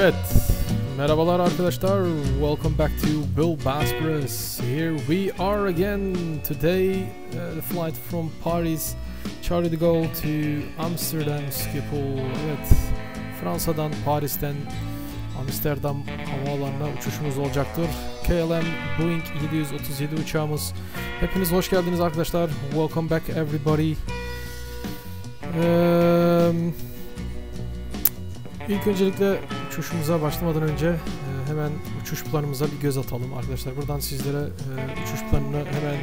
Evet, merhabalar arkadaşlar. Welcome back to Bullbosphorus. Here we are again today. The flight from Paris, Charlie de Gaulle to Amsterdam Schiphol. Evet, Fransa'dan, Paris'ten Amsterdam havaalanına uçuşumuz olacaktır. KLM Boeing 737 uçağımız. Hepiniz hoş geldiniz arkadaşlar. Welcome back everybody. İlk öncelikle uçuşumuza başlamadan önce hemen uçuş planımıza bir göz atalım arkadaşlar. Buradan sizlere uçuş planını hemen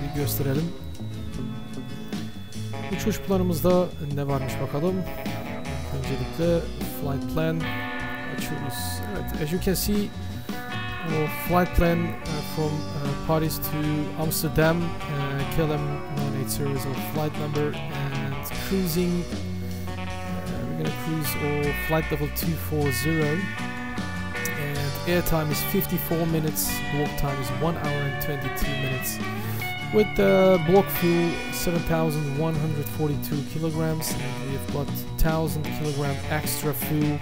bir gösterelim. Uçuş planımızda ne varmış bakalım. Öncelikle flight plan açıyoruz. Evet, as you can see, our flight plan from Paris to Amsterdam, KLM 980 is our flight number, and cruising. We're gonna cruise or flight level 240, and air time is 54 minutes, block time is 1 hour and 22 minutes, with block fuel 7,142 kilograms, and we've got 1,000 kilogram extra fuel.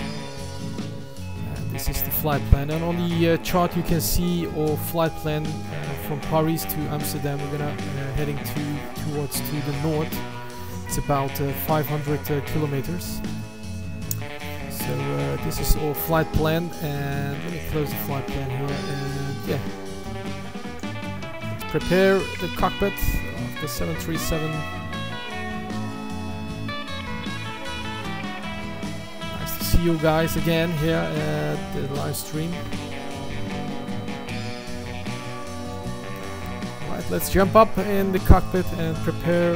And this is the flight plan, and on the chart you can see our flight plan from Paris to Amsterdam. We're gonna heading towards to the north. It's about 500 kilometers. So this is our flight plan, and let me close the flight plan here, and yeah, let's prepare the cockpit of the 737. Nice to see you guys again here at the live stream. Alright, let's jump up in the cockpit and prepare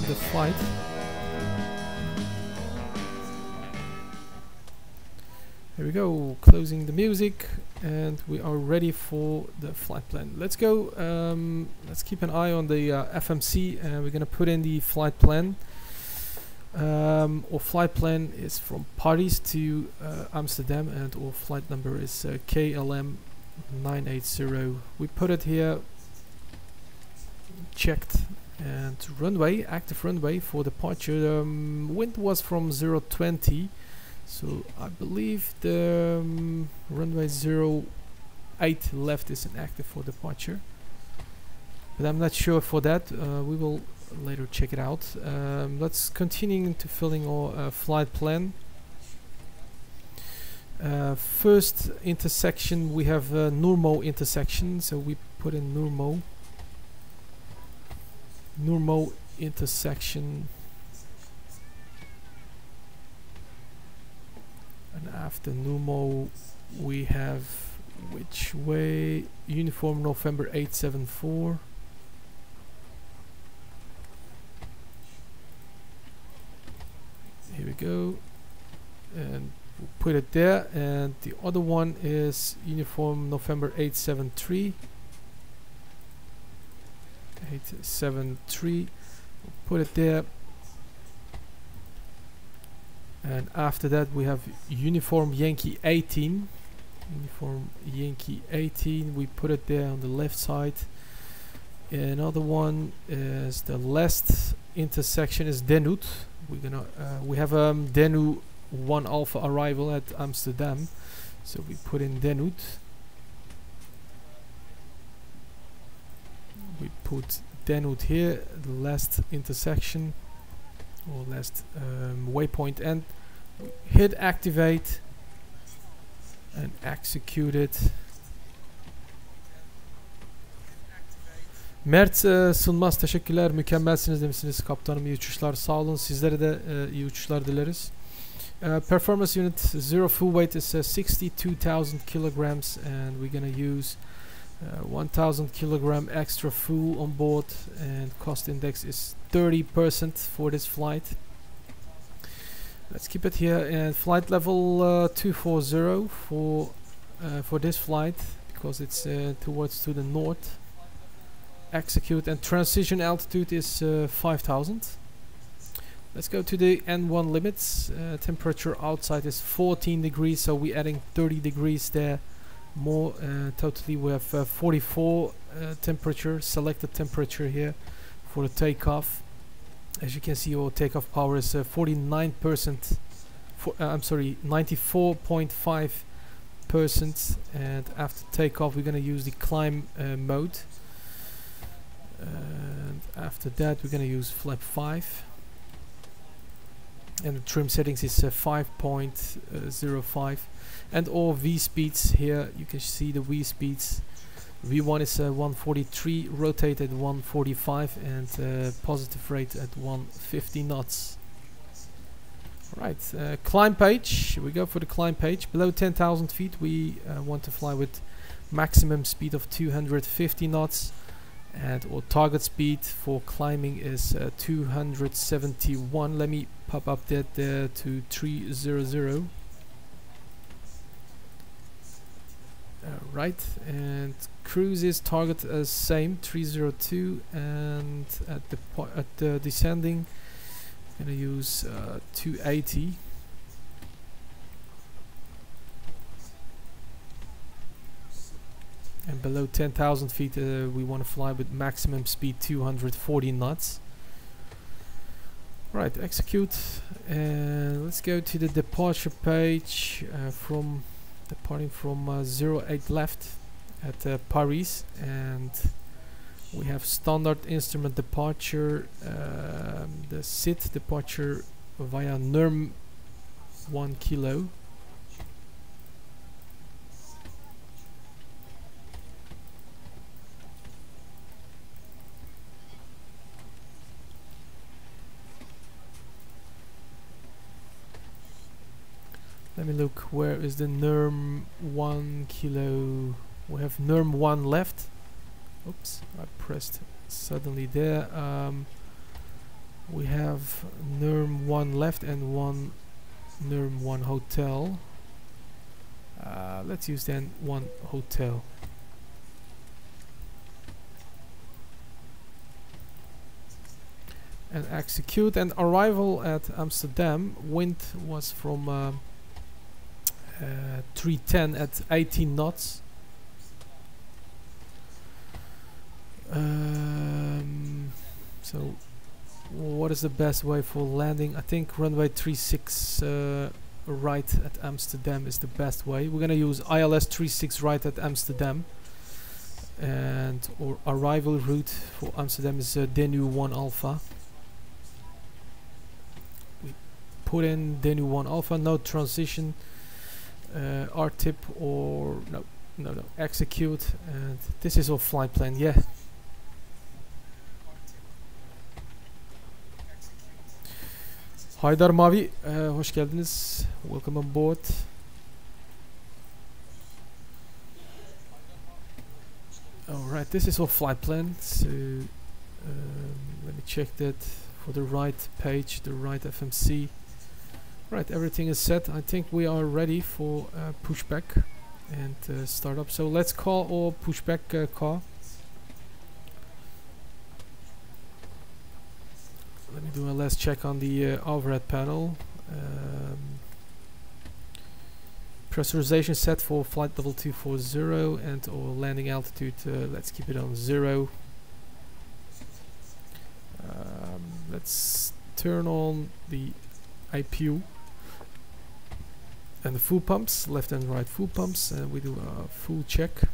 the flight. Here we go, closing the music, and we are ready for the flight plan. Let's go, let's keep an eye on the FMC, and we're gonna put in the flight plan. Our flight plan is from Paris to Amsterdam, and our flight number is KLM 980. We put it here, checked, and runway, active runway for departure. Wind was from 020. So I believe the runway 08 left is inactive for departure, but I'm not sure for that. We will later check it out. Let's continue to filling our flight plan. First intersection, we have Nurmo intersection, so we put in Nurmo intersection. And after Nurmo we have which way? Uniform November 874. Here we go, and we'll put it there. And the other one is Uniform November 873. 873. We'll put it there. And after that we have Uniform Yankee 18. Uniform Yankee 18. We put it there on the left side. Another one is the last intersection is Denut. We're gonna we have Denut 1 Alpha arrival at Amsterdam, so we put in Denut. We put Denut here, the last intersection or last waypoint, and hit activate and execute it. Mert Sılmaz, teşekkürler, mükemmelsiniz demişsiniz kaptanım, iyi uçuşlar, sağ olun, sizlere de iyi uçuşlar dileriz. Performance unit 0 full weight is 62,000 kilograms, and we're gonna use 1,000 kilogram extra fuel on board, and cost index is 30% for this flight. Let's keep it here, and flight level 240 for this flight because it's towards to the north. Execute, and transition altitude is 5,000. Let's go to the N1 limits. Temperature outside is 14 degrees, so we're adding 30 degrees there more. Totally we have 44 temperature, selected temperature here for the takeoff. As you can see, our takeoff power is 49%, I'm sorry, 94.5%, and after takeoff we're gonna use the climb mode, and after that we're gonna use flap 5, and the trim settings is 5.05, and all V speeds here you can see the V speeds. V1 is 143, rotate at 145, and positive rate at 150 knots. Right, climb page. We go for the climb page. Below 10,000 feet we want to fly with maximum speed of 250 knots, and our target speed for climbing is 271. Let me pop up that there to 300. Right, and cruise is target as same 302, and at the descending I'm gonna use 280. And below 10,000 feet we want to fly with maximum speed 240 knots. Right, execute, and let's go to the departure page, departing from 08 left at Paris, and we have standard instrument departure, the SID departure via NURM 1 kilo. Let me look, where is the NURM 1 kilo? We have NURM 1 left. Oops, I pressed suddenly there. We have NURM 1 left and one NURM 1 hotel. Let's use then 1 hotel. And execute, and arrival at Amsterdam. Wind was from 310 at 18 knots. So what is the best way for landing? I think runway 36 right at Amsterdam is the best way. We're gonna use ILS 36 right at Amsterdam, and our arrival route for Amsterdam is Denu 1 Alpha. We put in Denu 1 Alpha, no transition, R-tip or no, execute, and this is our flight plan. Yeah. Haydar Mavi, hoş geldiniz. Welcome on board. Alright, this is our flight plan. So let me check that for the right page, the right FMC. Right, everything is set. I think we are ready for pushback and start up. So let's call our pushback car. Let me do a last check on the overhead panel. Pressurization set for flight level 240, and our landing altitude, let's keep it on 0. Let's turn on the IPU and the fuel pumps, left and right fuel pumps, and we do a full check.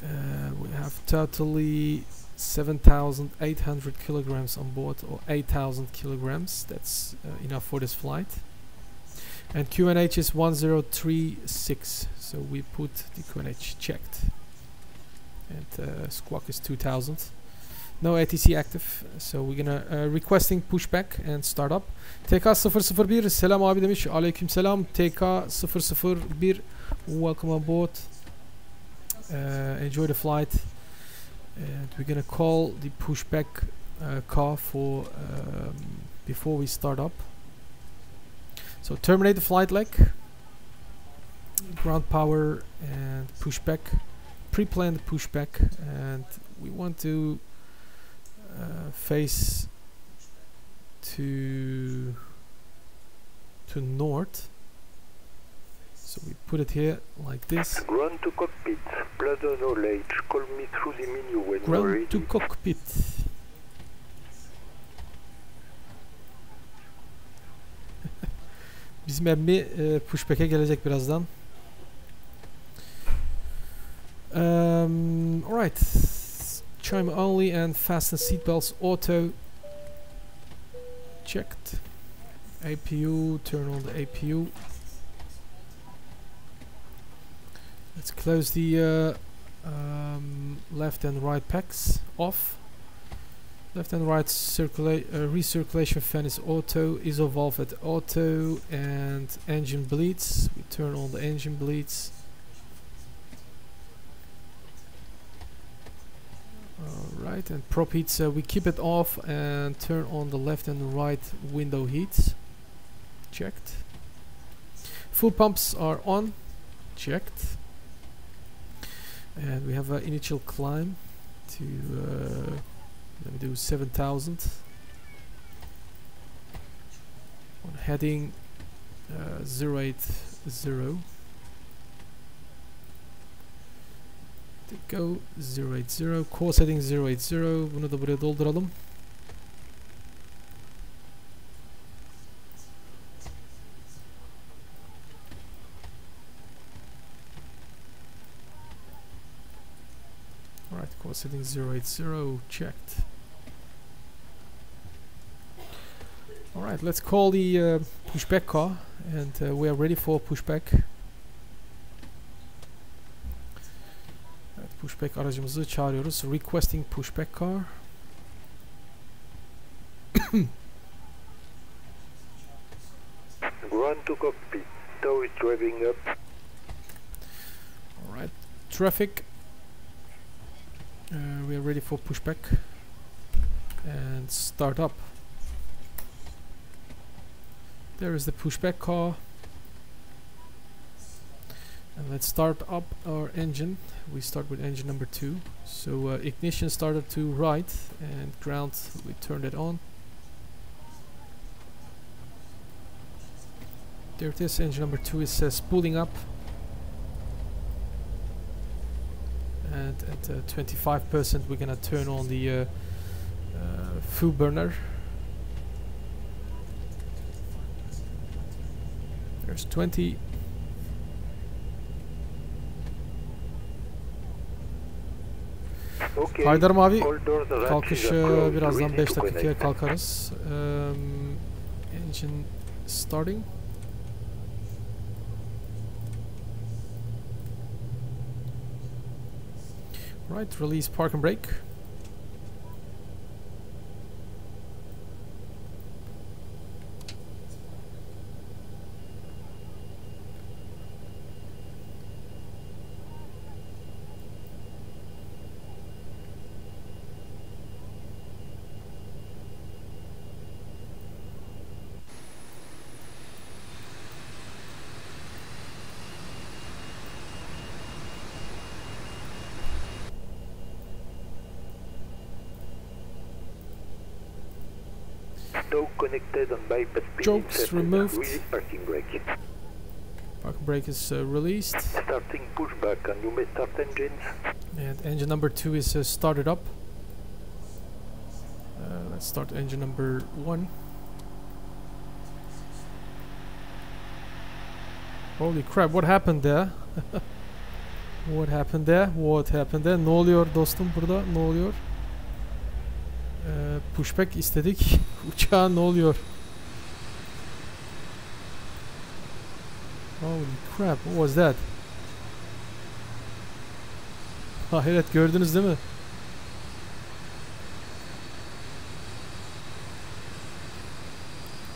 We have totally 7,800 kilograms on board, or 8,000 kilograms. That's enough for this flight. And QNH is 1036, so we put the QNH checked. And squawk is 2000. No ATC active, so we're gonna requesting pushback and start up. TK001 selam abi demiş. Aleyküm selam. TK001 welcome on board. Enjoy the flight. And we're gonna call the pushback car for before we start up. So terminate the flight leg, ground power, and pushback, pre-planned pushback, and we want to face to north. So we put it here like this. Ground to cockpit, bladder knowledge, call me through the menu when ground you're ready. to cockpit. Bizim emmi pushback'e gelecek birazdan. Alright. Chime only and fasten seatbelts auto. Checked. APU, turn on the APU. Let's close the left and right packs off. Left and right recirculation fan is auto, ISO valve at auto, and engine bleeds. We turn on the engine bleeds. Alright, and prop heats, we keep it off and turn on the left and right window heats. Checked. Fuel pumps are on. Checked. And we have an initial climb to let me do 7,000 on heading 080. To go 080, course heading 080. Bunu da buraya dolduralım. Alright, course heading 080 checked. Alright, let's call the pushback car, and we are ready for pushback. Evet, pushback aracımızı çağırıyoruz. Requesting pushback car. Ground to cockpit. Tow is driving up. Alright, traffic. We are ready for pushback and start up. There is the pushback car, and let's start up our engine. We start with engine number 2. So ignition started to right, and ground, we turned it on. There it is, engine number 2 is spooling up, and at 25% we're gonna turn on the fuel burner. There's 20. Okay. Haydar'ım abi, All doors and kalkış hatches are closed. birazdan Ready 5 to dakikaya connect. kalkarız. Engine starting. Right, release park and brake. Tow connected and bypass pin Jokes inserted. removed. Release parking brake. Parking brake is released, Starting pushback, and you may start engines. and engine number 2 is started up. Let's start engine number 1. Holy crap, what happened there? What happened there? What happened there? Ne oluyor dostum burada? Ne oluyor? Pushback istedik. Uçağa ne oluyor? Holy crap, what was that? Hayret, gördünüz değil mi?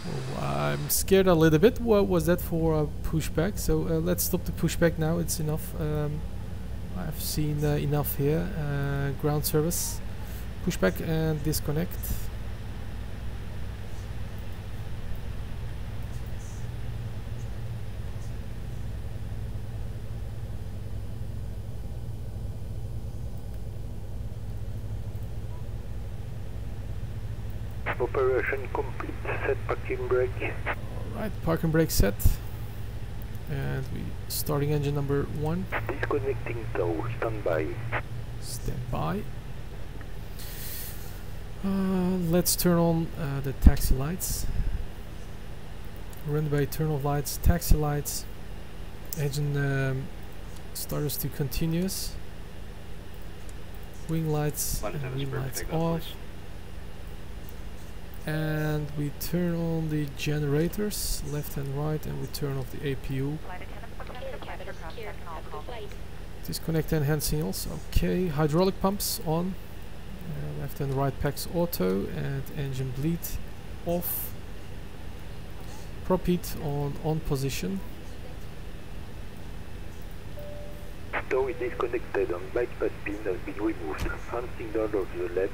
Oh, I'm scared a little bit. What was that for a pushback? So let's stop the pushback now. It's enough. I've seen enough here. Ground service. Pushback and disconnect. Operation complete. Set parking brake. Alright, parking brake set. And we starting engine number 1. Disconnecting tow. Standby. Standby. Let's turn on the taxi lights. runway turn off lights, taxi lights, engine starters to continuous, wing lights and wing lights off, and we turn on the generators left and right, and we turn off the APU. Disconnect and hand signals. Okay, hydraulic pumps on, left and right packs auto, and engine bleed off. Prop heat on position. Door is disconnected and bypass pin has been removed. Hand signal of the left.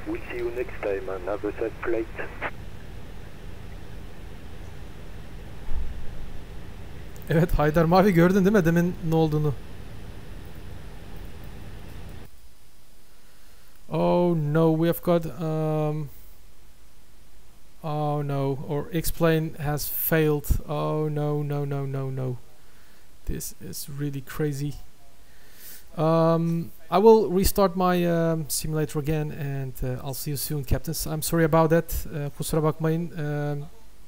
We'll see you next time and have a safe flight. Evet Haydar Mavi, gördün değil mi demin ne olduğunu? Oh no, we have got oh no, our X-plane has failed. Oh no, no, no, no, no. This is really crazy. I will restart my simulator again, and I'll see you soon, captains. I'm sorry about that. Kusura bakmayın.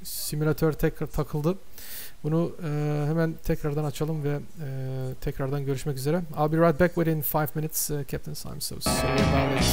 Simülatör tekrar takıldı. Bunu hemen tekrardan açalım ve tekrardan görüşmek üzere. I'll be right back within 5 minutes, captains. I'm so sorry about it.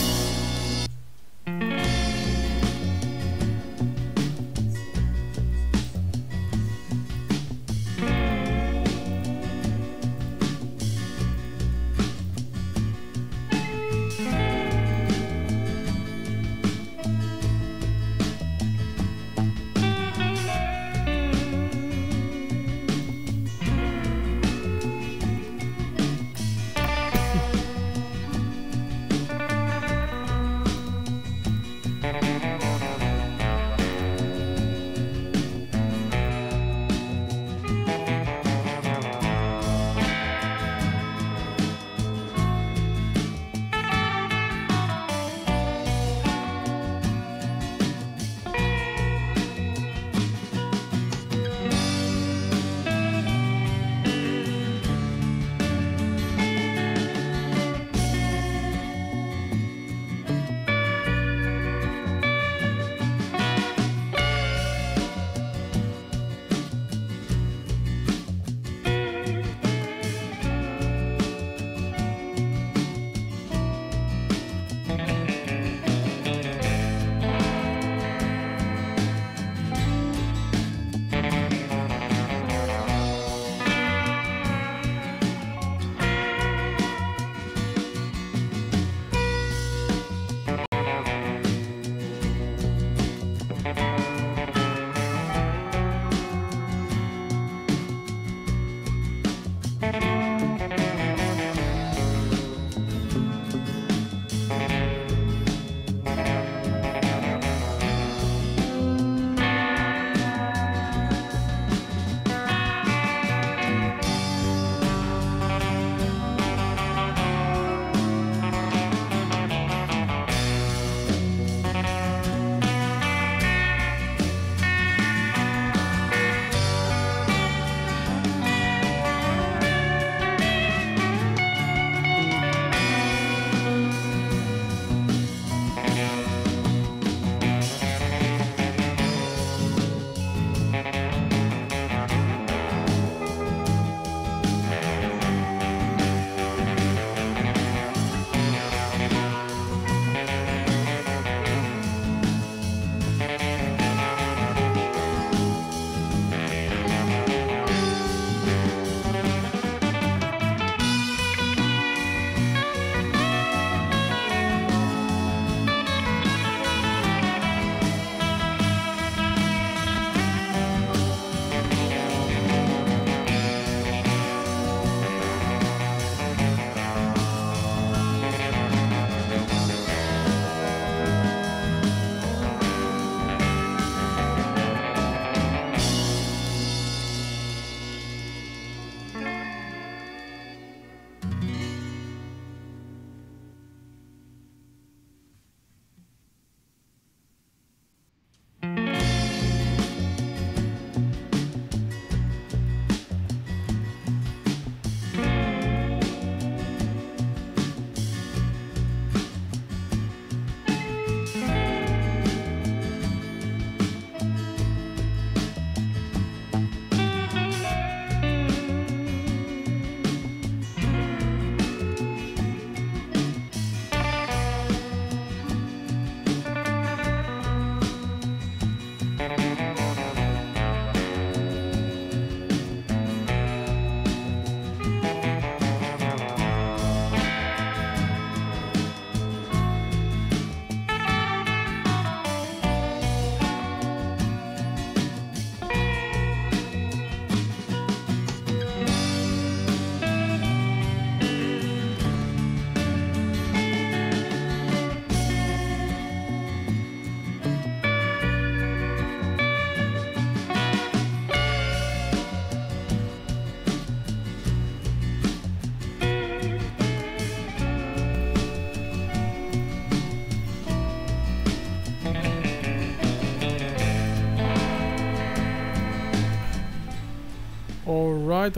All right,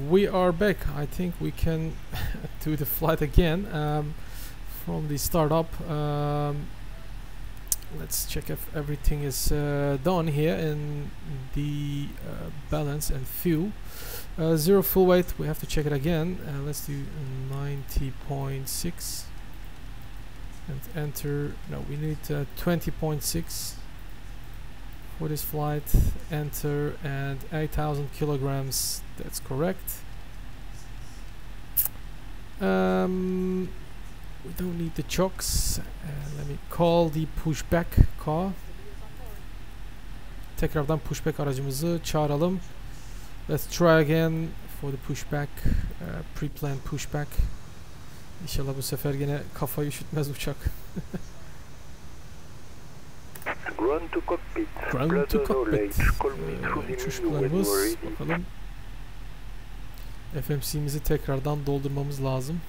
we are back. I think we can do the flight again from the startup. Let's check if everything is done here in the balance and fuel. Zero full weight, we have to check it again. Let's do 90.6 and enter. No, we need 20.6 for this flight. Enter, and 8,000 kilograms, that's correct. We don't need the chocks. Let me call the pushback car. Tekrardan pushback aracımızı çağıralım. Let's try again for the pushback, pre-planned pushback. İnşallah bu sefer gene kafayı üşütmez uçak. Ground to cockpit. Ground to cockpit. Uçuş planımız. Bakalım. FMC'mizi tekrardan doldurmamız lazım.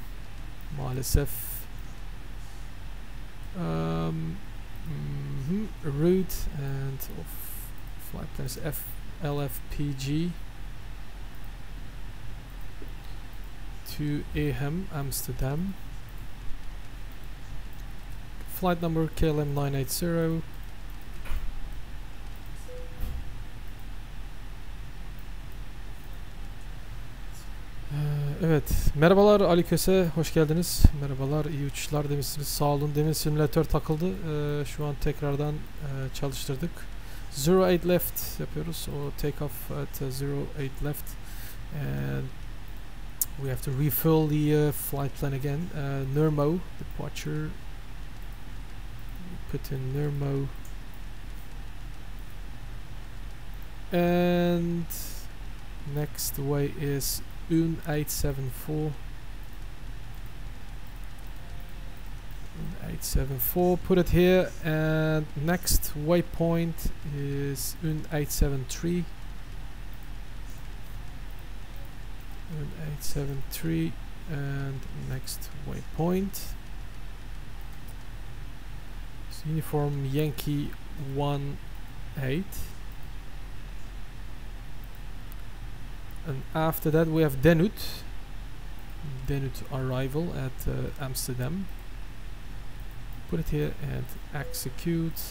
Maalesef. Route and flight plan is LFPG to Amsterdam. Flight number KLM 980. Evet, merhabalar Ali Köse, hoş geldiniz. Merhabalar, iyi uçuşlar demişsiniz. Sağ olun. Demin simülatör takıldı. Şu an tekrardan çalıştırdık. 08 left yapıyoruz. O takeoff at 08 left. And we have to refill the flight plan again. Nurmo departure. Put in Nurmo. And next way is 874. 874, put it here, and next waypoint is 873. 873, and next waypoint is uniform Yankee 18. And after that we have Denut arrival at Amsterdam. Put it here and execute.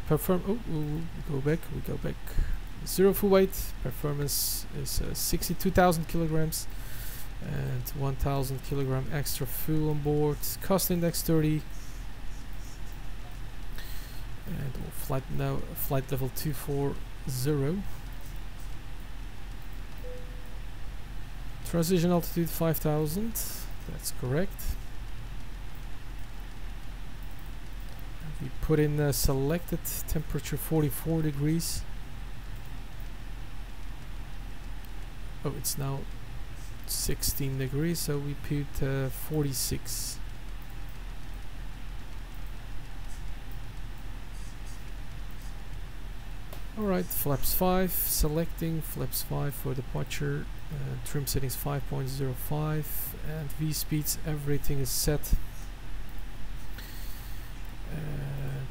Perform. Oh, we go back. Zero full weight. Performance is 62,000 kilograms and 1,000 kilogram extra fuel on board. Cost index 30. And flight level 240. Transition altitude 5,000, that's correct. And we put in selected temperature 44 degrees. Oh, it's now 16 degrees, so we put 46. Alright, flaps 5, selecting flaps 5 for departure. Trim settings 5.05 and V speeds, everything is set.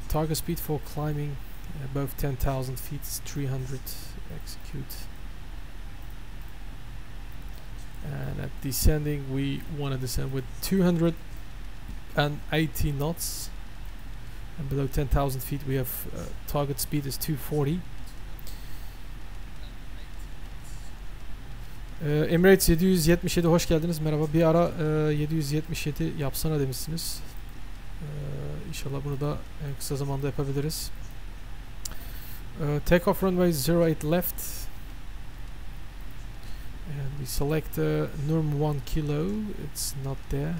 Target speed for climbing above 10,000 feet is 300. Execute. And at descending, we want to descend with 280 knots. And below 10,000 feet, we have target speed is 240. Emirates 777, hoş geldiniz. Merhaba. Bir ara 777 yapsana demişsiniz. İnşallah bunu da en kısa zamanda yapabiliriz. Takeoff runway 08 left. And we select Nurm 1 kilo. It's not there.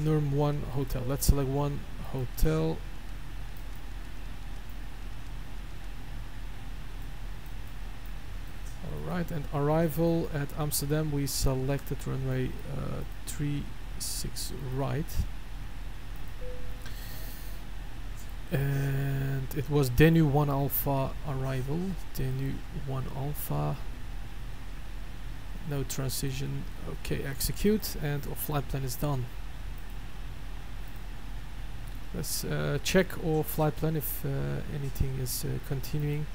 Nurm 1 hotel. Let's select 1 hotel. Alright, and arrival at Amsterdam, we selected runway 36 right. And it was Denu 1 Alpha arrival. Denu 1 Alpha. No transition. Okay, execute, and our flight plan is done. Let's check our flight plan if anything is continuing.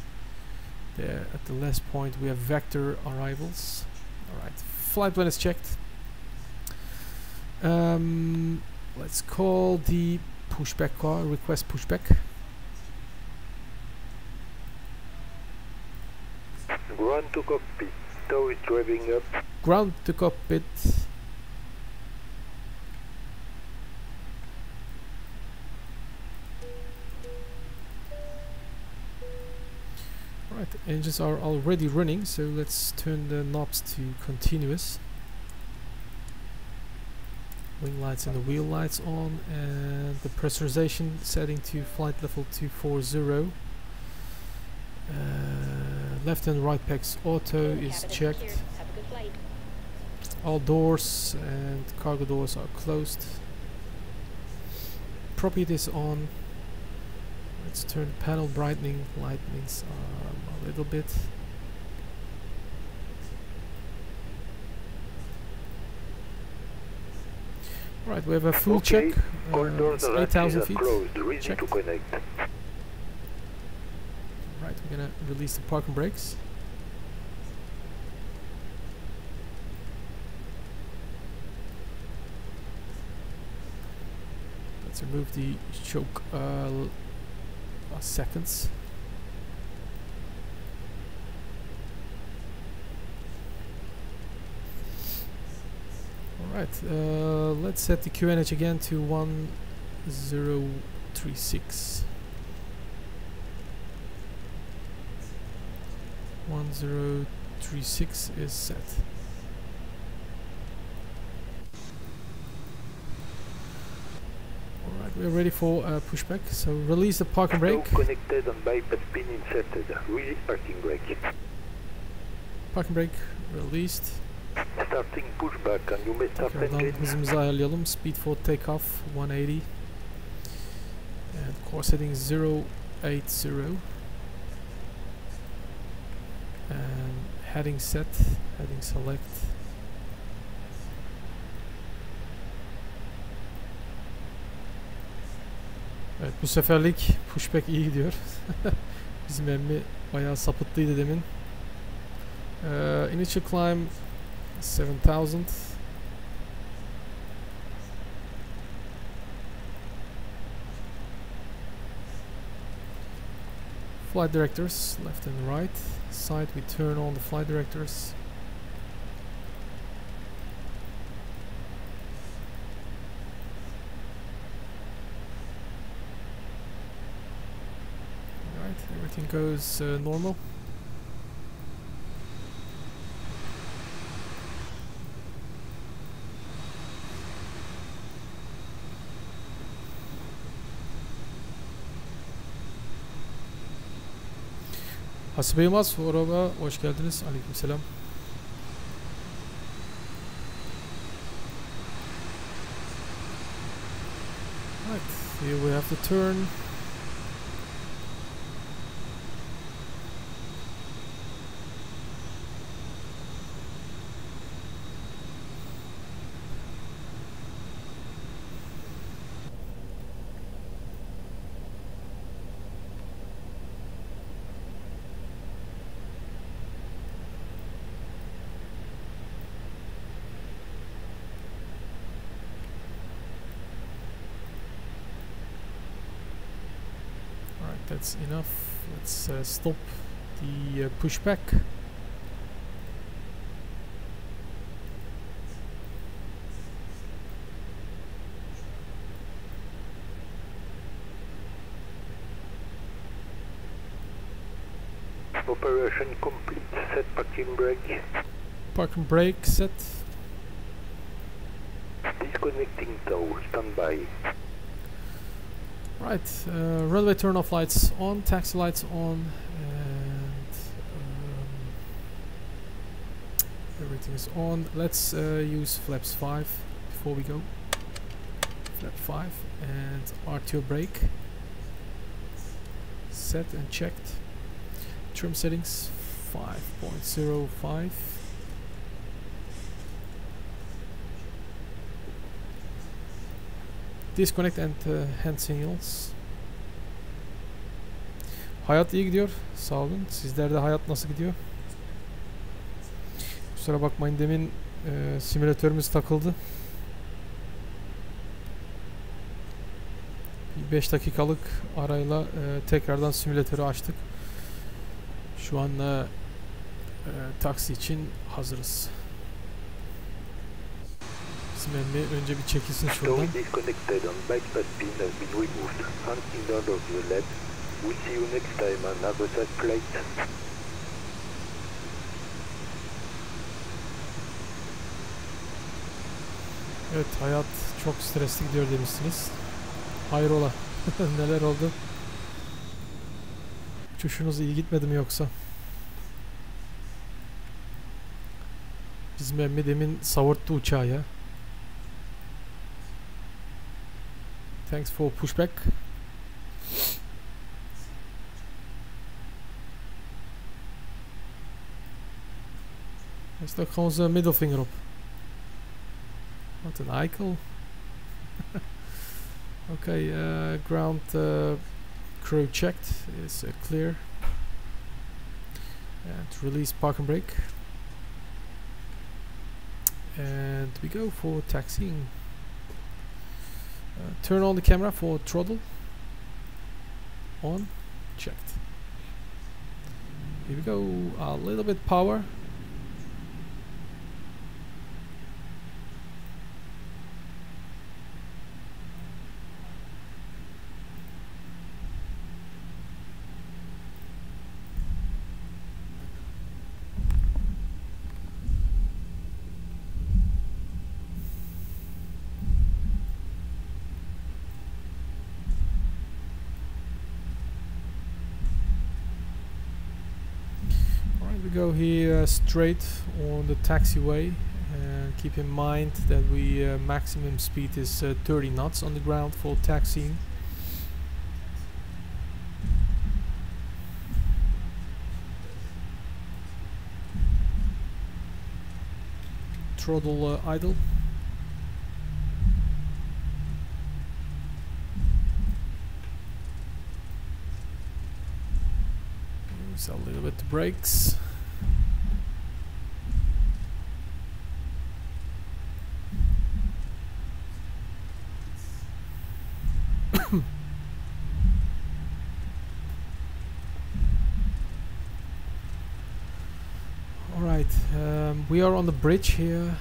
There at the last point we have vector arrivals. Alright, flight plan is checked. Let's call the pushback car, request pushback. Ground to cockpit. Tow is driving up. Ground to cockpit. Alright, engines are already running, so let's turn the knobs to continuous. Wing lights and the wheel lights on, and the pressurization setting to flight level 240. Left and right packs auto is checked. All doors and cargo doors are closed. Prop is on. Let's turn panel brightening lightnings a little bit. Right, we have a full check. It's 8,000 feet. Ready to connect. Right, we're gonna release the parking brakes. Let's remove the choke seconds. Alright, let's set the QNH again to 1036. 1036 is set. Alright, we're ready for pushback. So release the parking brake. Connected and bypass pin inserted. Release parking brake. Parking brake released. Starting pushback and you may start engine. Hızımızı ayarlayalım. Speed for takeoff 180. And course setting 080. And heading set, heading select. Evet, bu seferlik pushback iyi gidiyor. Bizim emmi bayağı sapıttıydı demin. Initial climb 7,000. Flight directors, left and right side, we turn on the flight directors. Alright, everything goes normal. Hasibe Yılmaz, merhaba, hoş geldiniz. Aleykümselam. Right, here we have the turn. That's enough. Let's stop the pushback. Operation complete. Set parking brake. Parking brake set. Disconnecting tow. Standby. Right, runway turn-off lights on, taxi lights on, and everything is on. Let's use flaps 5 before we go. Flap 5 and RTO brake. Set and checked. Trim settings 5.05. Disconnect and hand signals. Hayat iyi gidiyor. Sağ olun. Sizlerde hayat nasıl gidiyor? Kusura bakmayın, demin simülatörümüz takıldı. 5 dakikalık arayla tekrardan simülatörü açtık. Şu an taksi için hazırız. Bizim emmi önce bir çekilsin şuradan. Disconnected and bypass pin has been removed. Hunting out of the lab. We'll see you next time and have a safe flight. Evet, hayat çok stresli gidiyor demişsiniz. Hayrola? Neler oldu? Uçuşunuz iyi gitmedi mi yoksa? Bizim emmi demin savurttu uçağı ya. Thanks for pushback. Hij stak gewoon zijn middelvinger op. Wat een eikel. Okay, ground crew checked. Is clear. And release park and brake. And we go for taxiing. Turn on the camera for throttle. On. Checked. Here we go. A little bit power. We go here straight on the taxiway, and keep in mind that we maximum speed is 30 knots on the ground for taxiing. Throttle idle. Use a little bit the brakes. Alright, we are on the bridge here.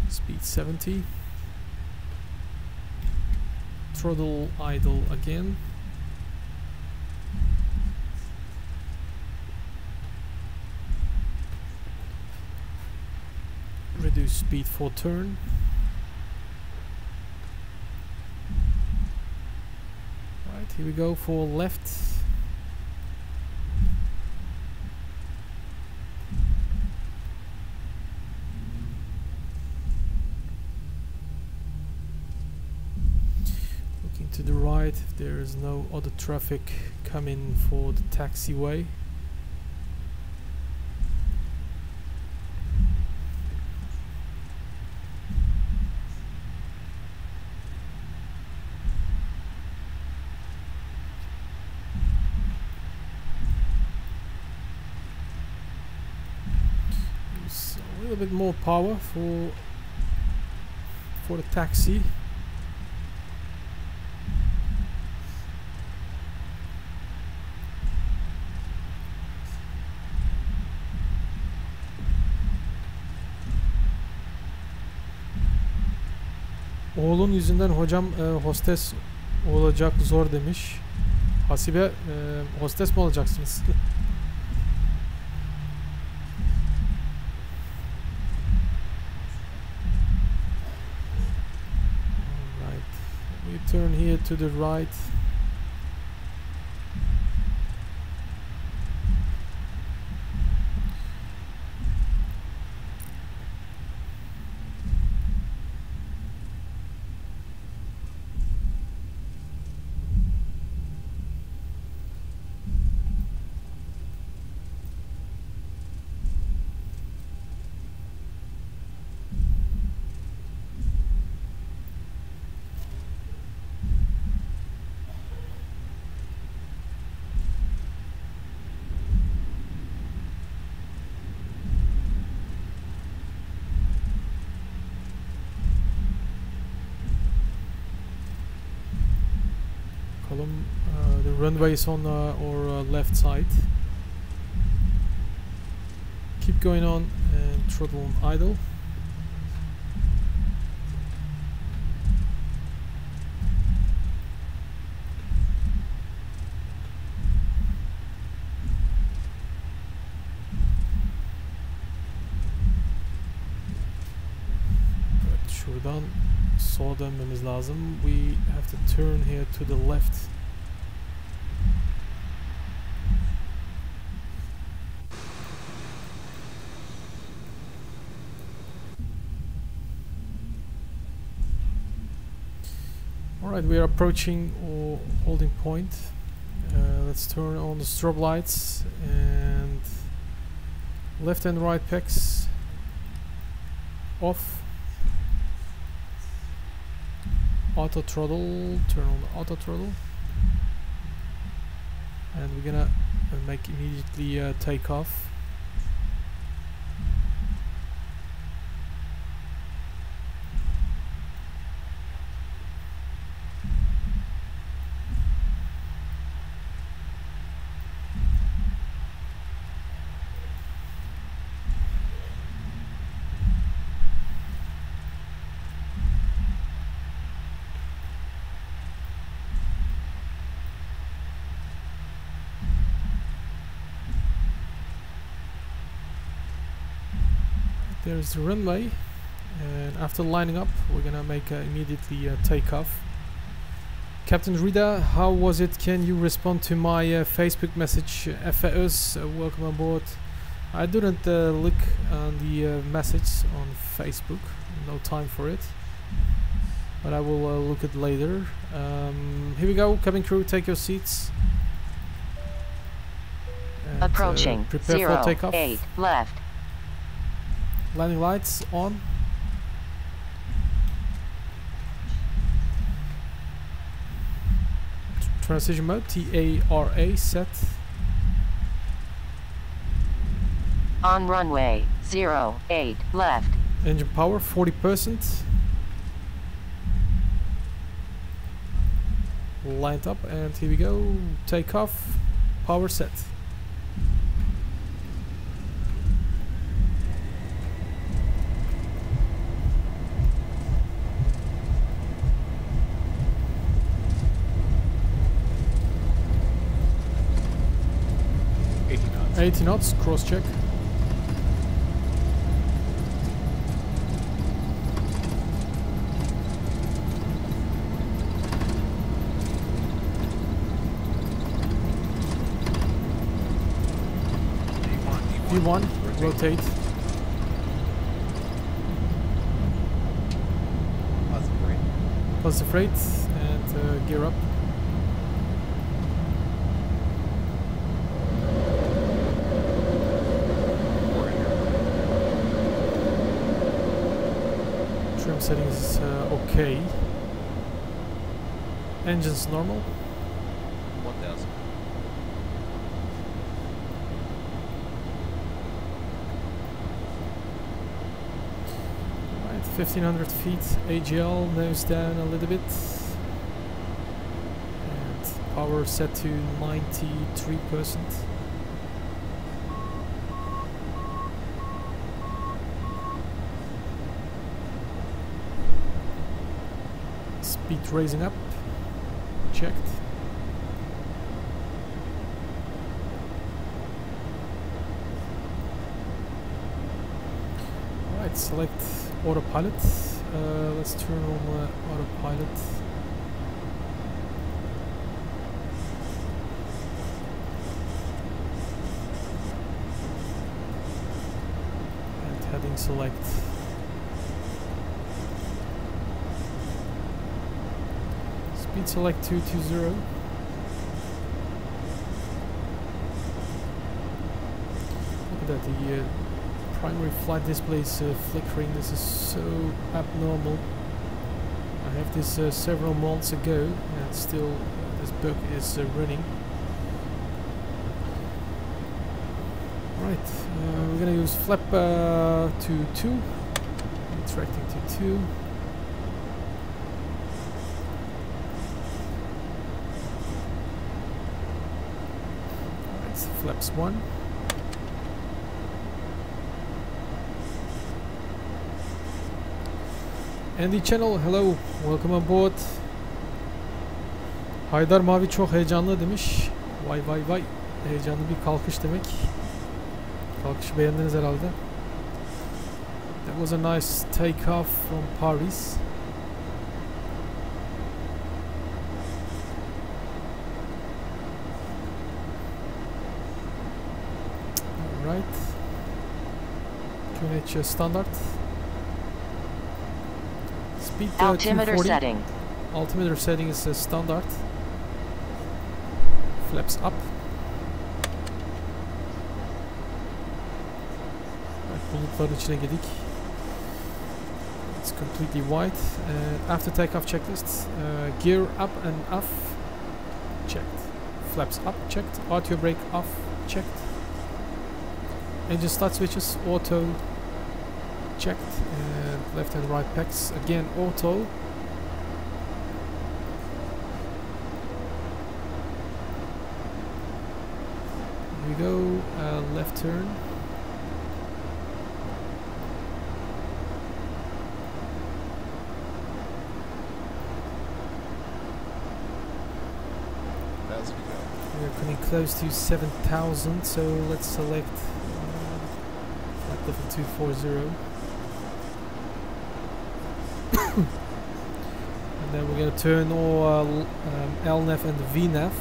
Speed 70. Throttle idle again. Reduce speed for turn. Right, here we go for left. Looking to the right if there is no other traffic coming for the taxiway. A little bit more power for the taxi. Oğlun yüzünden hocam hostes olacak zor demiş. Hasibe hostes mi olacaksınız? Turn here to the right. runway is on our left side. Keep going on and throttle on idle. Şuradan sola dönmemiz lazım. We have to turn here to the left. Alright, we are approaching our holding point. Let's turn on the strobe lights and left and right pegs off. Auto throttle, turn on the auto throttle, and we're gonna make immediately take off. There's the runway, and after lining up we're gonna make immediately takeoff. Captain Rida, how was it? Can you respond to my Facebook message? FAUs, welcome aboard. I didn't look on the message on Facebook, no time for it, but I will look at later. Here we go, cabin crew, take your seats. And, approaching prepare for takeoff. 08 left. Landing lights on. Transition mode, TARA set. On runway 08 left. Engine power 40%. Lined up, and here we go. Take off. Power set. knots. 80 knots, cross check. V1, rotate. Positive rate and gear up. Trim settings okay. Engines normal. 1000. Right, 1500 feet. AGL nose down a little bit. And power set to 93%. Speed raising up. Checked. Alright, select autopilot. Let's turn on autopilot. And heading select. Speed select 220. Look at that, the primary flight display is flickering. This is so abnormal. I have this several months ago, and still this bug is running. Right, we're gonna use flap to 2, retracting to 2. Flaps 1. Andy Channel, hello, welcome on board. Haydar Mavi çok heyecanlı demiş. Vay vay vay. Heyecanlı bir kalkış demek. Kalkışı beğendiniz herhalde. That was a nice takeoff from Paris. Alright. QNH standard. Speed Altimeter 240. setting. Altimeter setting is standard. Flaps up. Evet, bulutların içine girdik. It's completely white. And after takeoff checklist, gear up and off, checked. Flaps up, checked. Auto brake off, checked. Engine start switches, auto, checked. And left and right packs, again auto. Here we go, left turn. We are coming close to 7,000, so let's select flight level 240. And then we're going to turn all LNAV and VNAV.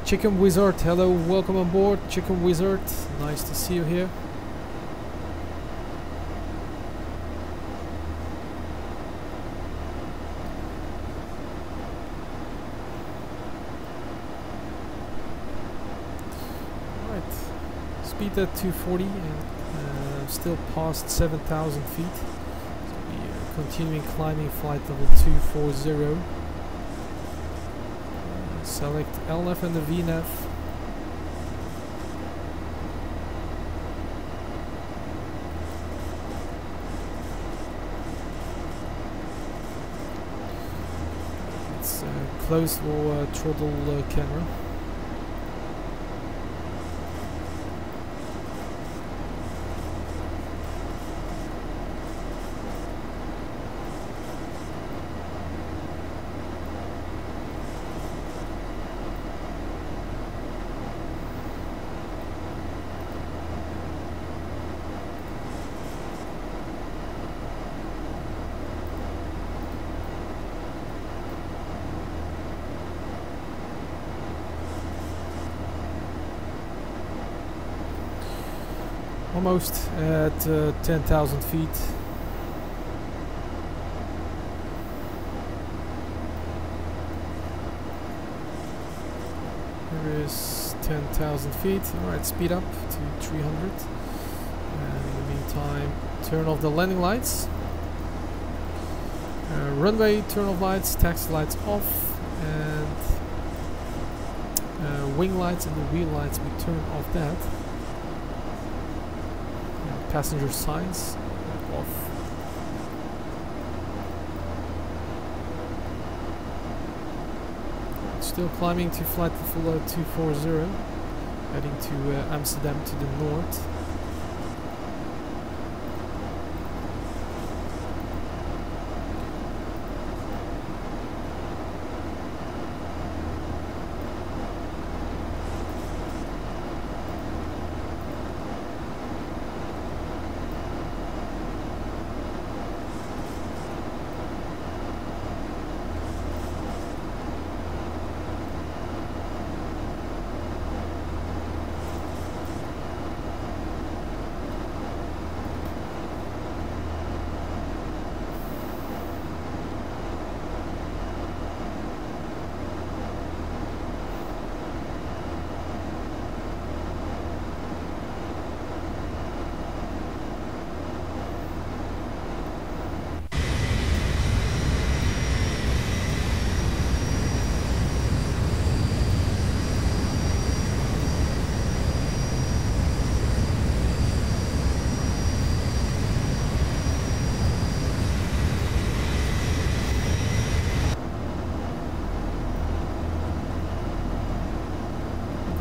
Chicken Wizard, hello, welcome on board. Chicken Wizard, nice to see you here. Right, speed at 240 and still past 7,000 feet. So we are continuing climbing flight level 240. Select LNAV and the VNAV. It's close for throttle camera. Almost at 10,000 feet. Here is 10,000 feet. Alright, speed up to 300. And in the meantime, turn off the landing lights. Runway, turn off lights, taxi lights off. And wing lights and the wheel lights, we turn off that. Passenger signs off. Still climbing to flight level 240, heading to Amsterdam to the north.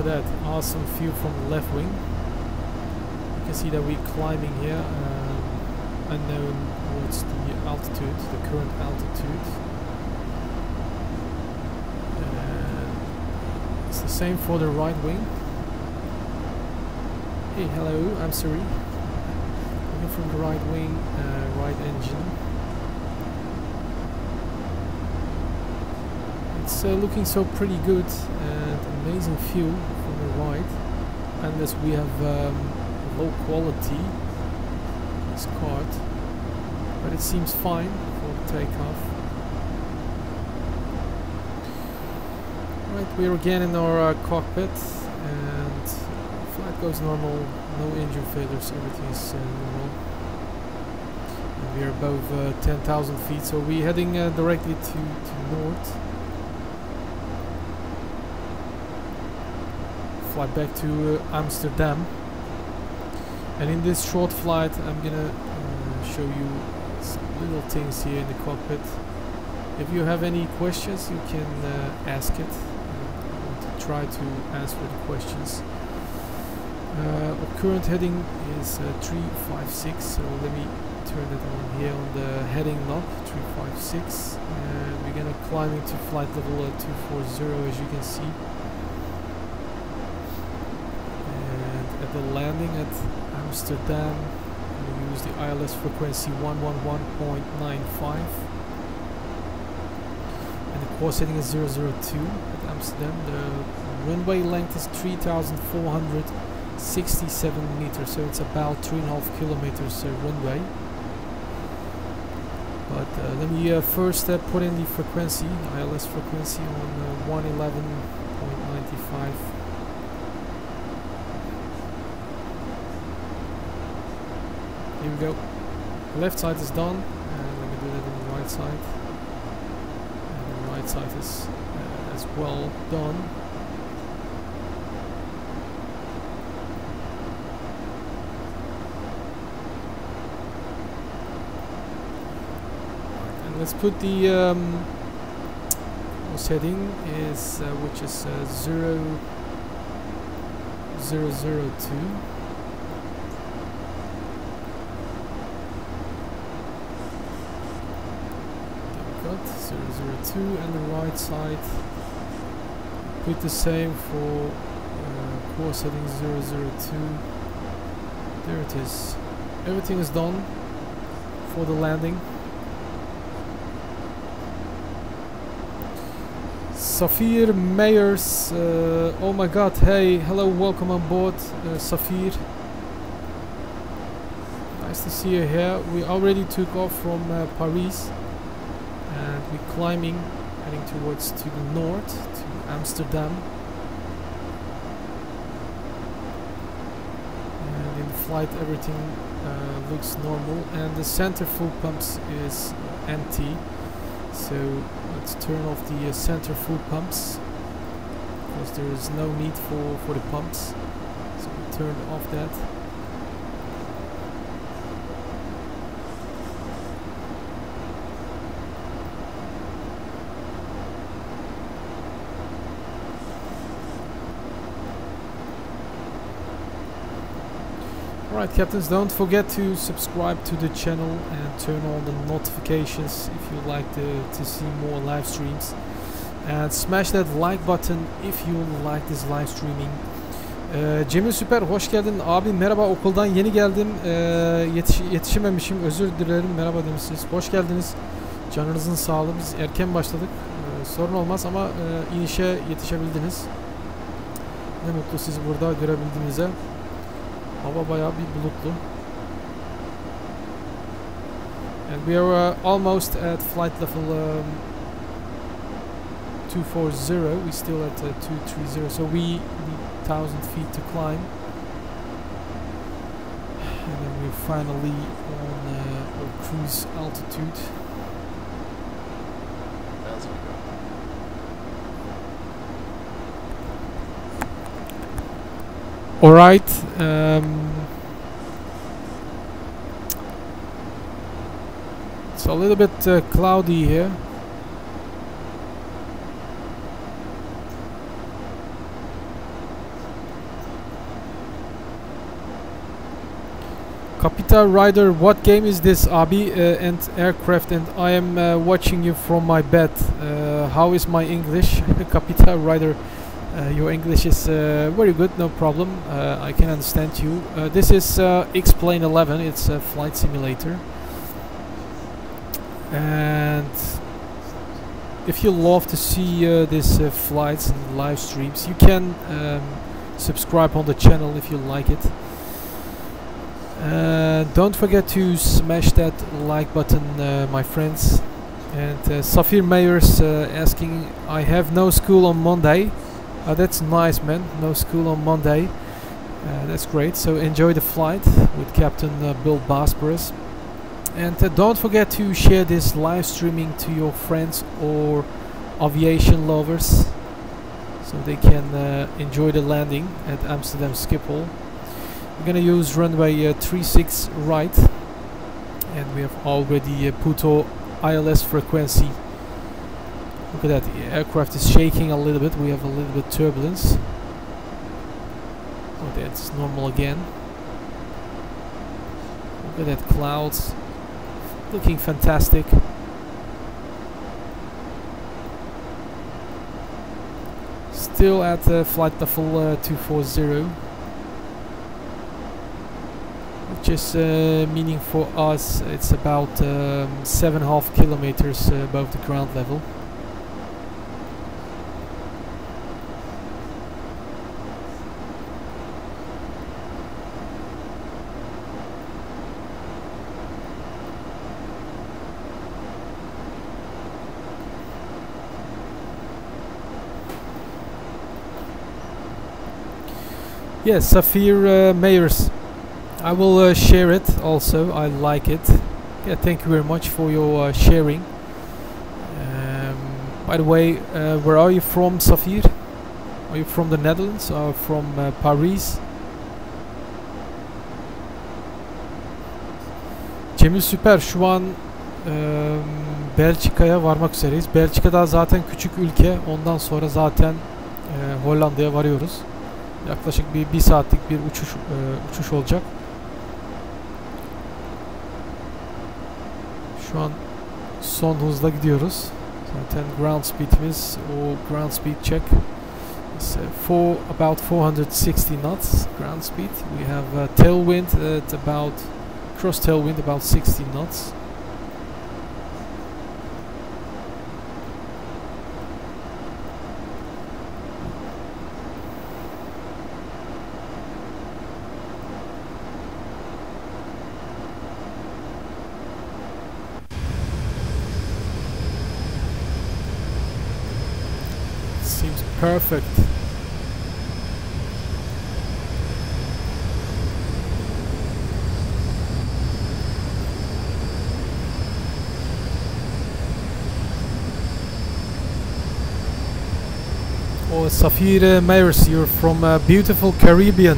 at that awesome view from the left wing. You can see that we're climbing here, unknown what's the altitude, the current altitude. It's the same for the right wing. Hey, hello, I'm sorry. Looking from the right wing, right engine. It's looking so pretty good and amazing view from the right, unless we have low quality this card, but it seems fine for the takeoff. Right, we're again in our cockpit and flight goes normal, no engine failures, everything is normal. And we are above 10,000 feet, so we're heading directly to north. Fly back to Amsterdam, and in this short flight I'm gonna show you some little things here in the cockpit. If you have any questions, you can ask it. I want to try to answer the questions. Our current heading is 356, so let me turn it on here on the heading knob, 356, and we're gonna climb into flight level 240, as you can see. At the landing at Amsterdam, we use the ILS frequency 111.95, and the course heading is 002 at Amsterdam. The runway length is 3,467 meters, so it's about 3.5 kilometers runway. But let me first put in the frequency, ILS frequency on 111.95. Here we go. The left side is done, and let me do that on the right side. And the right side is as well done. Right, and let's put the course heading is which is 002. Got 002, and the right side put the same for course heading 002. There it is. Everything is done for the landing. Safir Meyers, oh my god, hey, hello, welcome on board, Safir. Nice to see you here. We already took off from Paris, and we're climbing, heading towards to the north, to Amsterdam. And in flight everything looks normal, and the center fuel pumps is empty. So let's turn off the center fuel pumps, because there is no need for the pumps. So we turned off that. Alright, captains, don't forget to subscribe to the channel and turn on the notifications if you like to see more live streams, and smash that like button if you like this live streaming. Cemil Süper, hoş geldin abi, merhaba, okuldan yeni geldim, yetişememişim, özür dilerim, merhaba demişsiniz, hoş geldiniz, canınızın sağlığı, biz erken başladık, sorun olmaz ama inişe yetişebildiniz, ne mutlu sizi burada görebildiğinize. Hava bayağı bir bulutlu. And we are almost at flight level 240. We're still at 230, so we need 1,000 feet to climb. And then we're finally on our cruise altitude. Alright, it's a little bit cloudy here. Capital Rider, what game is this, Abi? And aircraft, and I am watching you from my bed. How is my English? Capital Rider, your English is very good, no problem. I can understand you. This is X-Plane 11, it's a flight simulator. And if you love to see these flights and live streams, you can subscribe on the channel if you like it. Don't forget to smash that like button, my friends. And Safir Mayers asking, I have no school on Monday. That's nice, man, no school on Monday. That's great, so enjoy the flight with Captain Bullbosphorus. And don't forget to share this live streaming to your friends or aviation lovers, so they can enjoy the landing at Amsterdam Schiphol. We're gonna use runway 36 right, and we have already put our ILS frequency. Look at that, the aircraft is shaking a little bit, we have a little bit turbulence. Oh, that's normal again. Look at that, clouds, looking fantastic. Still at flight level 240. Which is meaning for us it's about 7.5 kilometers above the ground level. Yes, Safir Mayers, I will share it also, I like it. Yeah, thank you very much for your sharing. By the way, where are you from, Safir? Are you from the Netherlands or from Paris? Cemil süper, şu an Belçika'ya varmak üzereyiz. Belçika'da zaten küçük ülke, ondan sonra zaten Hollanda'ya varıyoruz. Yaklaşık bir saatlik bir uçuş olacak. Şu an son hızla gidiyoruz. Zaten ground speed'imiz, o ground speed check is about 460 knots ground speed. We have tailwind at about cross tailwind about 60 knots. Seems perfect. Oh, Safir Mayers, you're from beautiful Caribbean.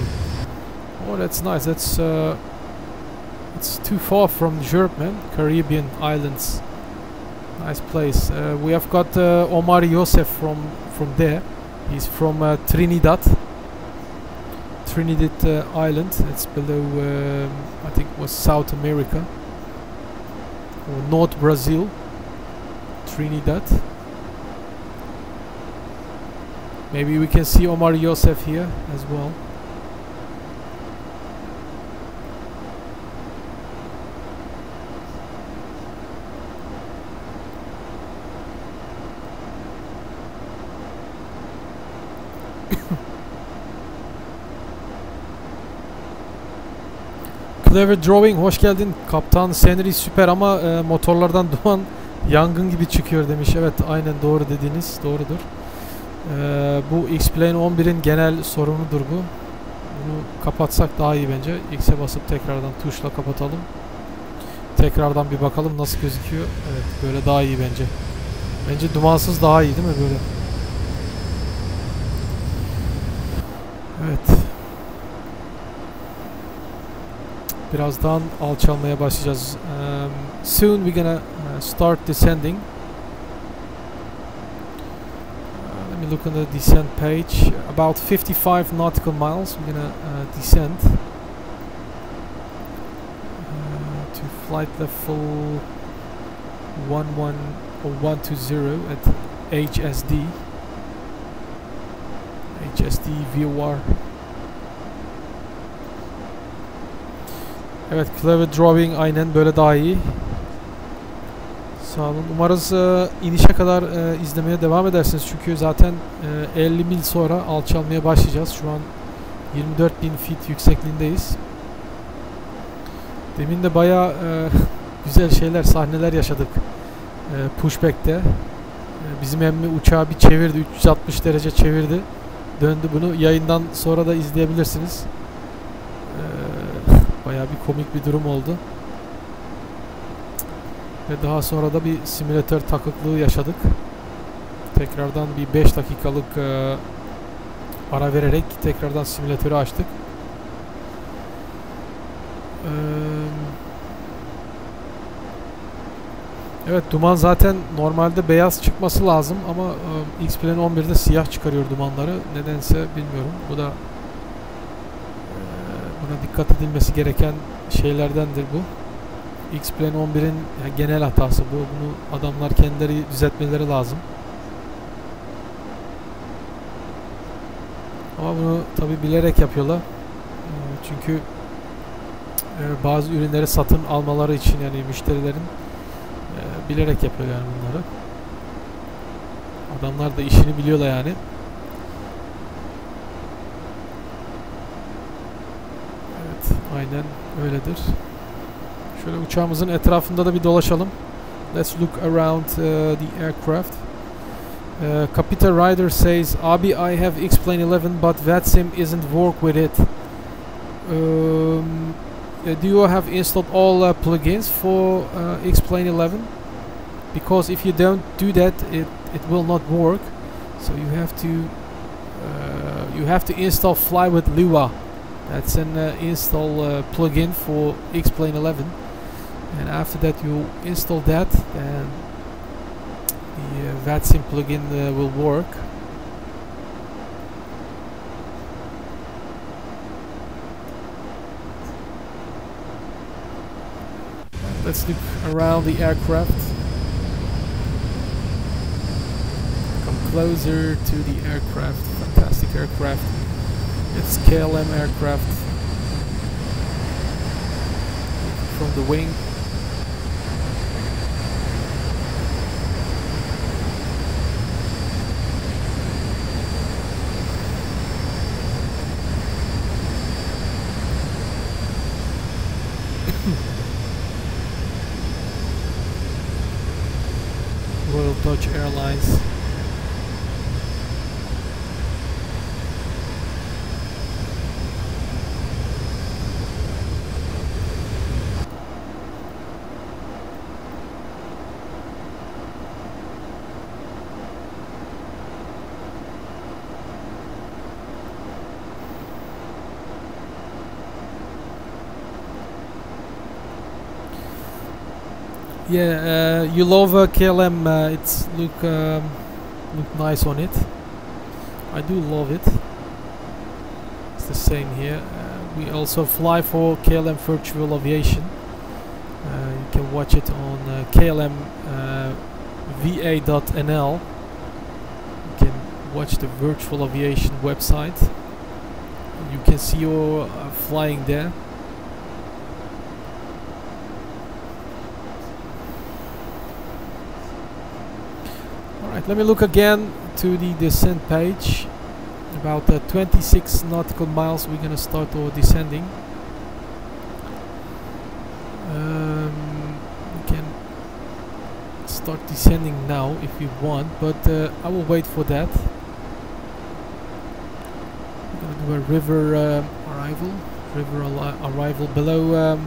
Oh, that's nice. That's it's too far from Europe, man. Caribbean islands. Nice place. We have got Omar Yosef from there. He's from Trinidad Island. It's below, I think it was South America or North Brazil. Trinidad. Maybe we can see Omar Yosef here as well. Clever Drawing, hoş geldin. Kaptan Senri süper ama motorlardan duman yangın gibi çıkıyor demiş. Evet, aynen doğru dediğiniz doğrudur. Bu X-Plane 11'in genel sorunudur bu. Bunu kapatsak daha iyi bence. X'e basıp tekrardan tuşla kapatalım. Tekrardan bir bakalım nasıl gözüküyor. Evet, böyle daha iyi bence. Bence dumansız daha iyi değil mi böyle? Evet. Birazdan alçalmaya başlayacağız. Soon we're gonna start descending. Let me look on the descent page. About 55 nautical miles. We're gonna descend. flight level 120 at HSD. HSD VOR. Evet, clever drawing aynen böyle daha iyi. Sağ olun. Umarız inişe kadar izlemeye devam edersiniz. Çünkü zaten 50 mil sonra alçalmaya başlayacağız. Şu an 24.000 feet yüksekliğindeyiz. Demin de bayağı güzel sahneler yaşadık pushback'te. Bizim emmi uçağı bir çevirdi, 360 derece çevirdi, döndü. Bunu yayından sonra da izleyebilirsiniz. Bayağı bir komik bir durum oldu. Ve daha sonra da bir simülatör takıklığı yaşadık. Tekrardan bir 5 dakikalık ara vererek tekrardan simülatörü açtık. Evet, duman zaten normalde beyaz çıkması lazım ama X-Plane 11'de siyah çıkarıyor dumanları. Nedense bilmiyorum. Bu da buna dikkat edilmesi gereken şeylerdendir bu. X-Plane 11'in genel hatası bu. Bunu adamlar kendileri düzeltmeleri lazım. Ama bunu tabi bilerek yapıyorlar. Çünkü bazı ürünleri satın almaları için, yani müşterilerin bilerek yapıyor yani bunları. Adamlar da işini biliyorlar yani. Evet, aynen öyledir. Şöyle uçağımızın etrafında da bir dolaşalım. Let's look around the aircraft. Capita Rider says, Abi, I have X-Plane 11 but VATSIM isn't work with it. Do you have installed all plugins for X-Plane 11? Because if you don't do that, it will not work. So you have to install Fly with Lua. That's an install plugin for X-Plane 11. And after that you install that, then the VATSIM plugin will work. Let's look around the aircraft. Come closer to the aircraft. Fantastic aircraft. It's KLM aircraft. From the wing. Royal Dutch Airlines. Yeah, you love KLM. It's look nice on it. I do love it. It's the same here. We also fly for KLM Virtual Aviation. You can watch it on KLM VA.nl. You can watch the Virtual Aviation website. You can see your flying there. Alright, let me look again to the descent page. About 26 nautical miles we're gonna start our descending. We can start descending now if you want, but I will wait for that. We're gonna do a river arrival below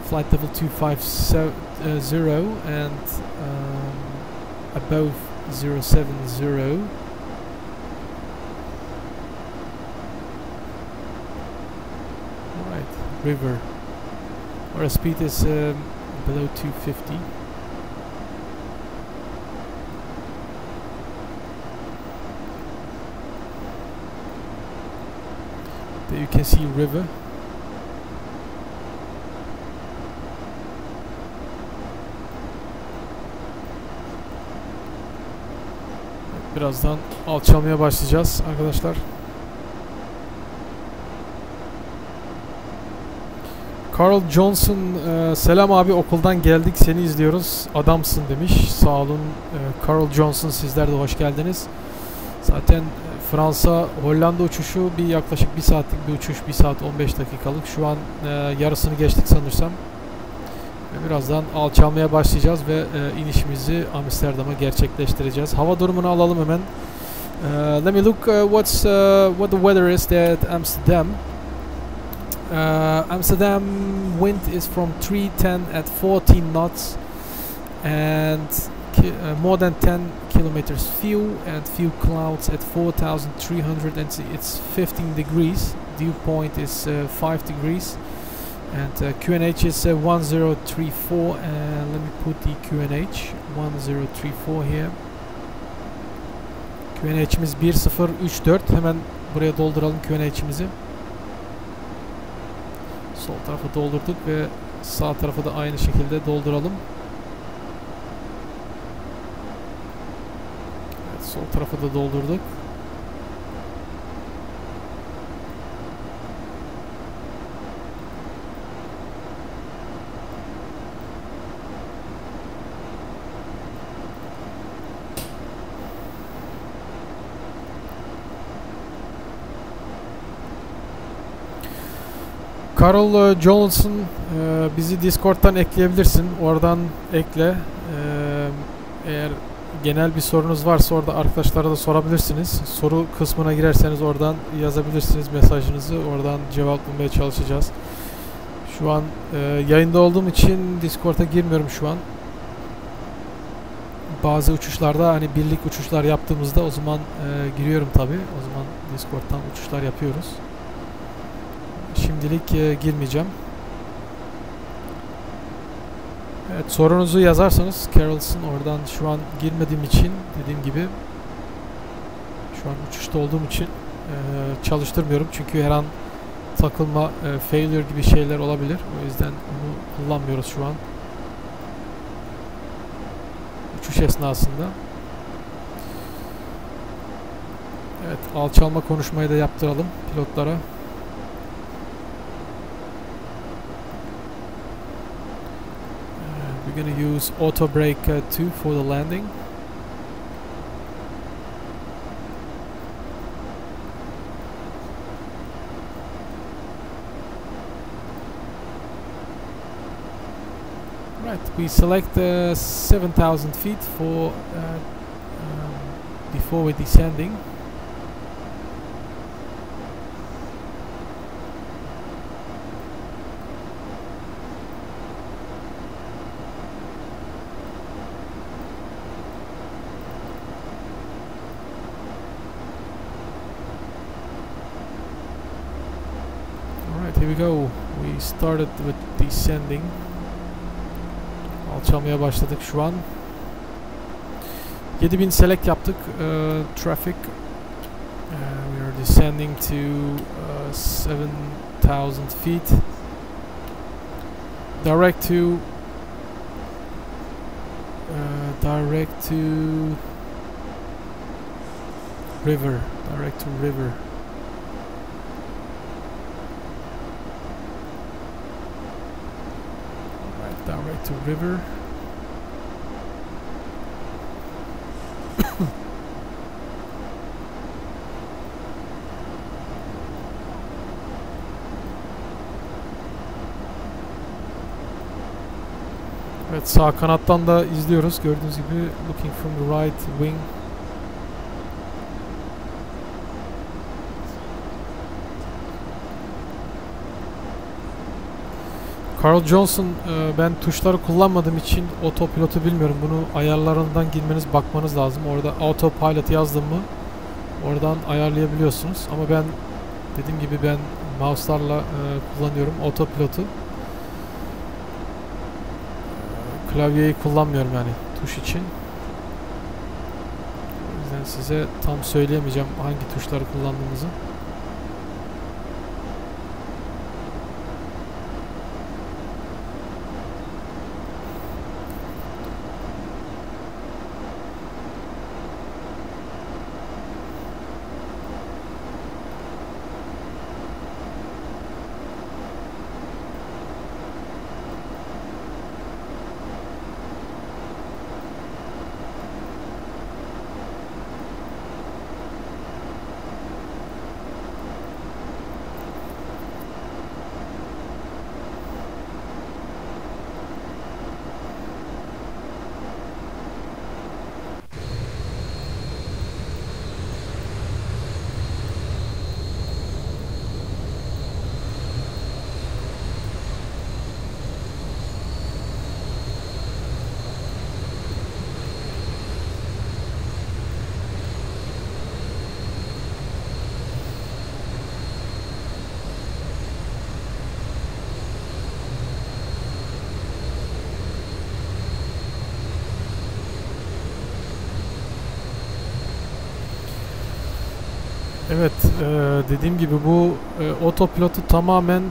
flight level 250 and above 070. Alright, river. Our speed is below 250. There you can see river. Birazdan alçalmaya başlayacağız arkadaşlar. Carl Johnson, selam abi, okuldan geldik, seni izliyoruz, adamsın demiş. Sağ olun Carl Johnson, sizler de hoş geldiniz. Zaten Fransa Hollanda uçuşu bir yaklaşık 1 saatlik bir uçuş, 1 saat 15 dakikalık. Şu an yarısını geçtik sanırsam. Birazdan alçalmaya başlayacağız ve inişimizi Amsterdam'a gerçekleştireceğiz. Hava durumunu alalım hemen. Let me look what the weather is there at Amsterdam. Amsterdam wind is from 310 at 14 knots and more than 10 kilometers few and few clouds at 4,300 and it's 15 degrees. Dew point is 5 degrees. And QNH is 1034, and let me put the QNH 1034 here. QNH'imiz 1034. Hemen buraya dolduralım QNH'imizi. Sol tarafı doldurduk ve sağ tarafı da aynı şekilde dolduralım. Evet, sol tarafı da doldurduk. Carl Johnson, bizi Discord'dan ekleyebilirsin. Oradan ekle. Eğer genel bir sorunuz varsa orada arkadaşlara da sorabilirsiniz. Soru kısmına girerseniz oradan yazabilirsiniz mesajınızı. Oradan cevaplamaya çalışacağız. Şu an yayında olduğum için Discord'a girmiyorum şu an. Bazı uçuşlarda hani birlik uçuşlar yaptığımızda o zaman giriyorum tabi. O zaman Discord'dan uçuşlar yapıyoruz. Şimdilik girmeyeceğim. Evet, sorunuzu yazarsanız Carol'sın, oradan şu an girmediğim için, dediğim gibi şu an uçuşta olduğum için çalıştırmıyorum. Çünkü her an takılma, failure gibi şeyler olabilir. O yüzden onu kullanmıyoruz şu an. Uçuş esnasında. Evet, alçalma konuşmayı da yaptıralım pilotlara. We're going to use auto brake 2 for the landing. Right, we select 7,000 feet for before we're descending. Here we go. We started with descending. Alçalmaya başladık şu an. 7000 select yaptık. Traffic. We are descending to 7,000 feet. Direct to river. Direct to river. Direct to river. Evet, sağ kanattan da izliyoruz. Gördüğünüz gibi looking from the right wing. Carl Johnson, ben tuşları kullanmadığım için otopilotu bilmiyorum. Bunu ayarlarından girmeniz, bakmanız lazım. Orada autopilot yazdım mı oradan ayarlayabiliyorsunuz. Ama ben dediğim gibi ben mouse'larla kullanıyorum otopilotu. Klavyeyi kullanmıyorum yani tuş için. O yüzden size tam söyleyemeyeceğim hangi tuşları kullandığımızı. Evet, dediğim gibi bu otopilotu tamamen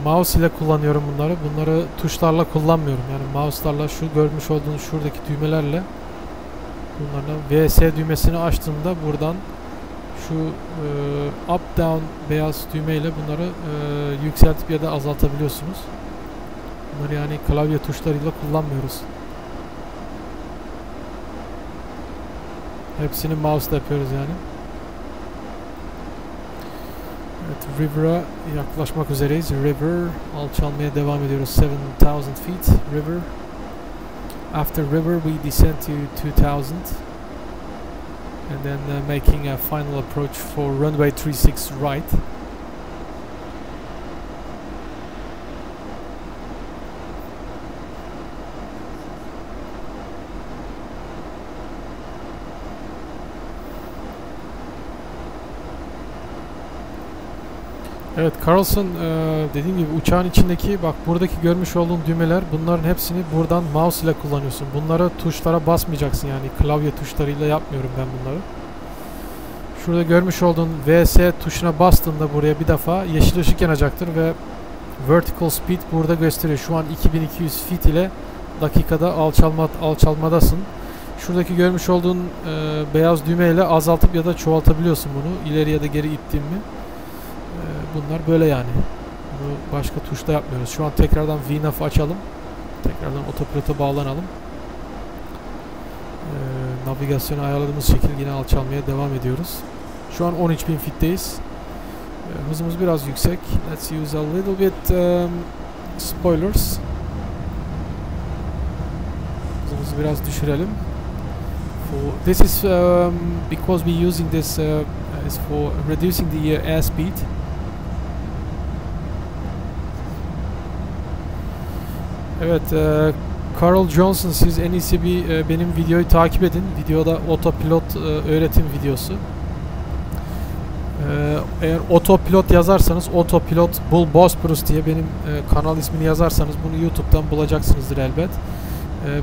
mouse ile kullanıyorum bunları. Bunları tuşlarla kullanmıyorum. Yani mouse'larla şu görmüş olduğunuz şuradaki düğmelerle bunlarla VS düğmesini açtığımda buradan şu up down beyaz düğmeyle bunları yükseltip ya da azaltabiliyorsunuz. Bunları yani klavye tuşlarıyla kullanmıyoruz. Hepsini mouse'la yapıyoruz yani. Evet, River'a yaklaşmak üzereyiz. River, alçalmaya devam ediyoruz. 7,000 feet, River. After River, we descend to 2,000. And then making a final approach for runway 36 right. Evet, Carlson, dediğim gibi uçağın içindeki bak buradaki görmüş olduğun düğmeler, bunların hepsini buradan mouse ile kullanıyorsun. Bunları tuşlara basmayacaksın, yani klavye tuşlarıyla yapmıyorum ben bunları. Şurada görmüş olduğun VS tuşuna bastığında buraya bir defa yeşil ışık yanacaktır ve vertical speed burada gösteriyor. Şu an 2200 feet ile dakikada alçalmadasın. Şuradaki görmüş olduğun beyaz düğmeyle azaltıp ya da çoğaltabiliyorsun bunu. İleri ya da geri ittiğin mi? Bunlar böyle yani. Bunu başka tuşla yapmıyoruz. Şu an tekrardan VNAV açalım. Tekrardan otopilota bağlanalım. Navigasyonu ayarladığımız şekilde yine alçalmaya devam ediyoruz. Şu an 13.000 feet'teyiz. Hızımız biraz yüksek. Let's use a little bit spoilers. Hızımızı biraz düşürelim. This is because we using this is for reducing the airspeed. Evet, Carl Johnson, siz en iyisi benim videoyu takip edin. Videoda otopilot öğretim videosu. Eğer otopilot yazarsanız, otopilot Bullbosphorus diye benim kanal ismini yazarsanız bunu YouTube'dan bulacaksınızdır elbet.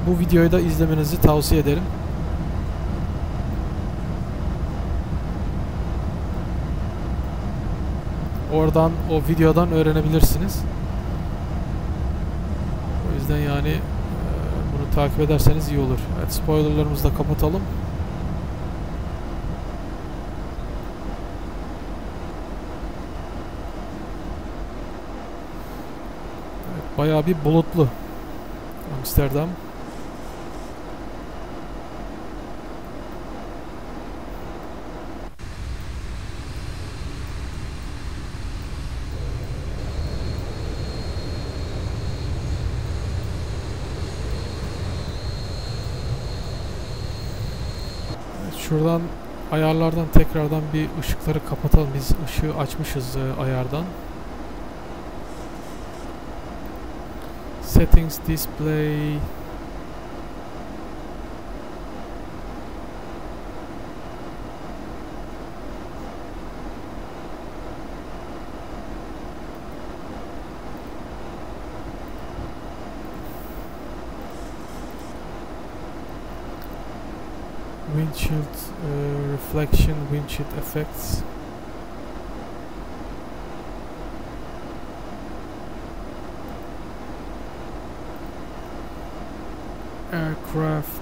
Bu videoyu da izlemenizi tavsiye ederim. Oradan, o videodan öğrenebilirsiniz. O yüzden yani bunu takip ederseniz iyi olur. Evet, spoilerlarımızı da kapatalım. Evet, bayağı bir bulutlu Amsterdam. Şuradan ayarlardan tekrardan bir ışıkları kapatalım. Biz ışığı açmışız ayardan. Settings, display. Windshield reflection, windshield effects. Aircraft.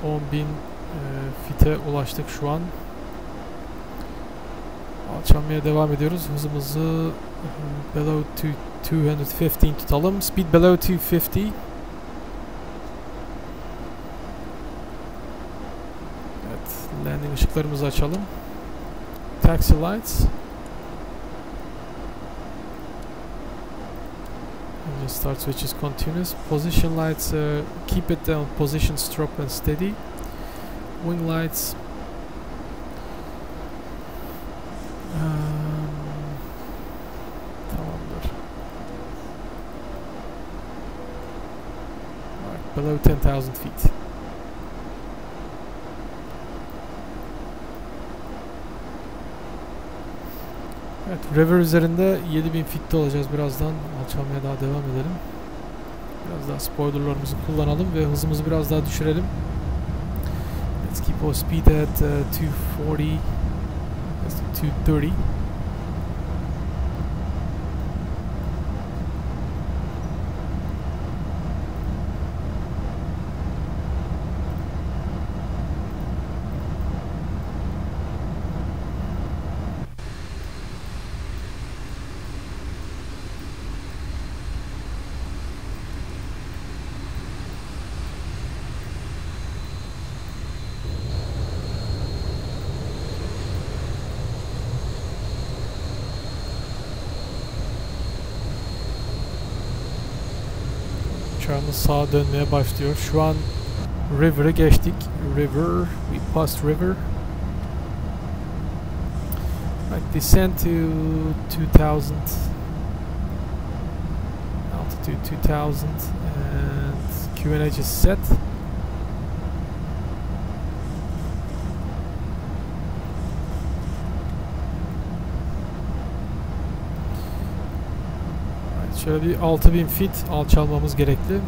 Evet, 10.000 fite ulaştık şu an. Alçalmaya devam ediyoruz. Hızımızı below 215 tutalım. Speed below 250. Evet, landing ışıklarımızı açalım. Taxi lights. Engine start switch is continuous. Position lights, keep it on position, strobe and steady. Wing lights. Tamamdır. Right, below 10,000 feet. Evet, river üzerinde 7000 feet'te olacağız birazdan. Alçalmaya daha devam edelim. Biraz daha spoilerlarımızı kullanalım ve hızımızı biraz daha düşürelim. Let's keep our speed at 240. Let's do 230. Uçağımız sağa dönmeye başlıyor. Şu an river'ı geçtik. River, we passed river. Right, descend to 2000. Altitude 2000 and QNH is set. Şöyle bir 6000 feet alçalmamız gerekli.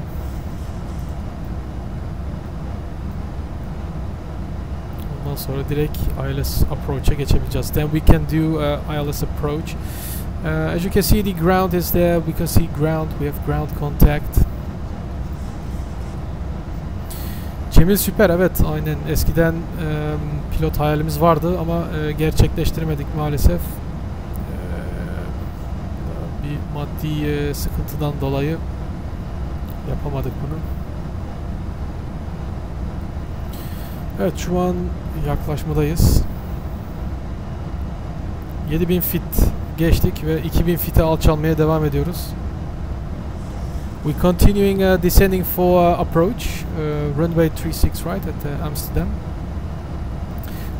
Ondan sonra direkt ILS approach'a geçebileceğiz. Then we can do ILS approach. As you can see, the ground is there. We can see ground. We have ground contact. Cemil süper. Evet, aynen. Eskiden pilot hayalimiz vardı ama gerçekleştiremedik maalesef. Maddi sıkıntıdan dolayı yapamadık bunu. Evet, şu an yaklaşmadayız. 7000 feet geçtik ve 2000 feet'e alçalmaya devam ediyoruz. We continuing descending for approach runway 36 right at Amsterdam.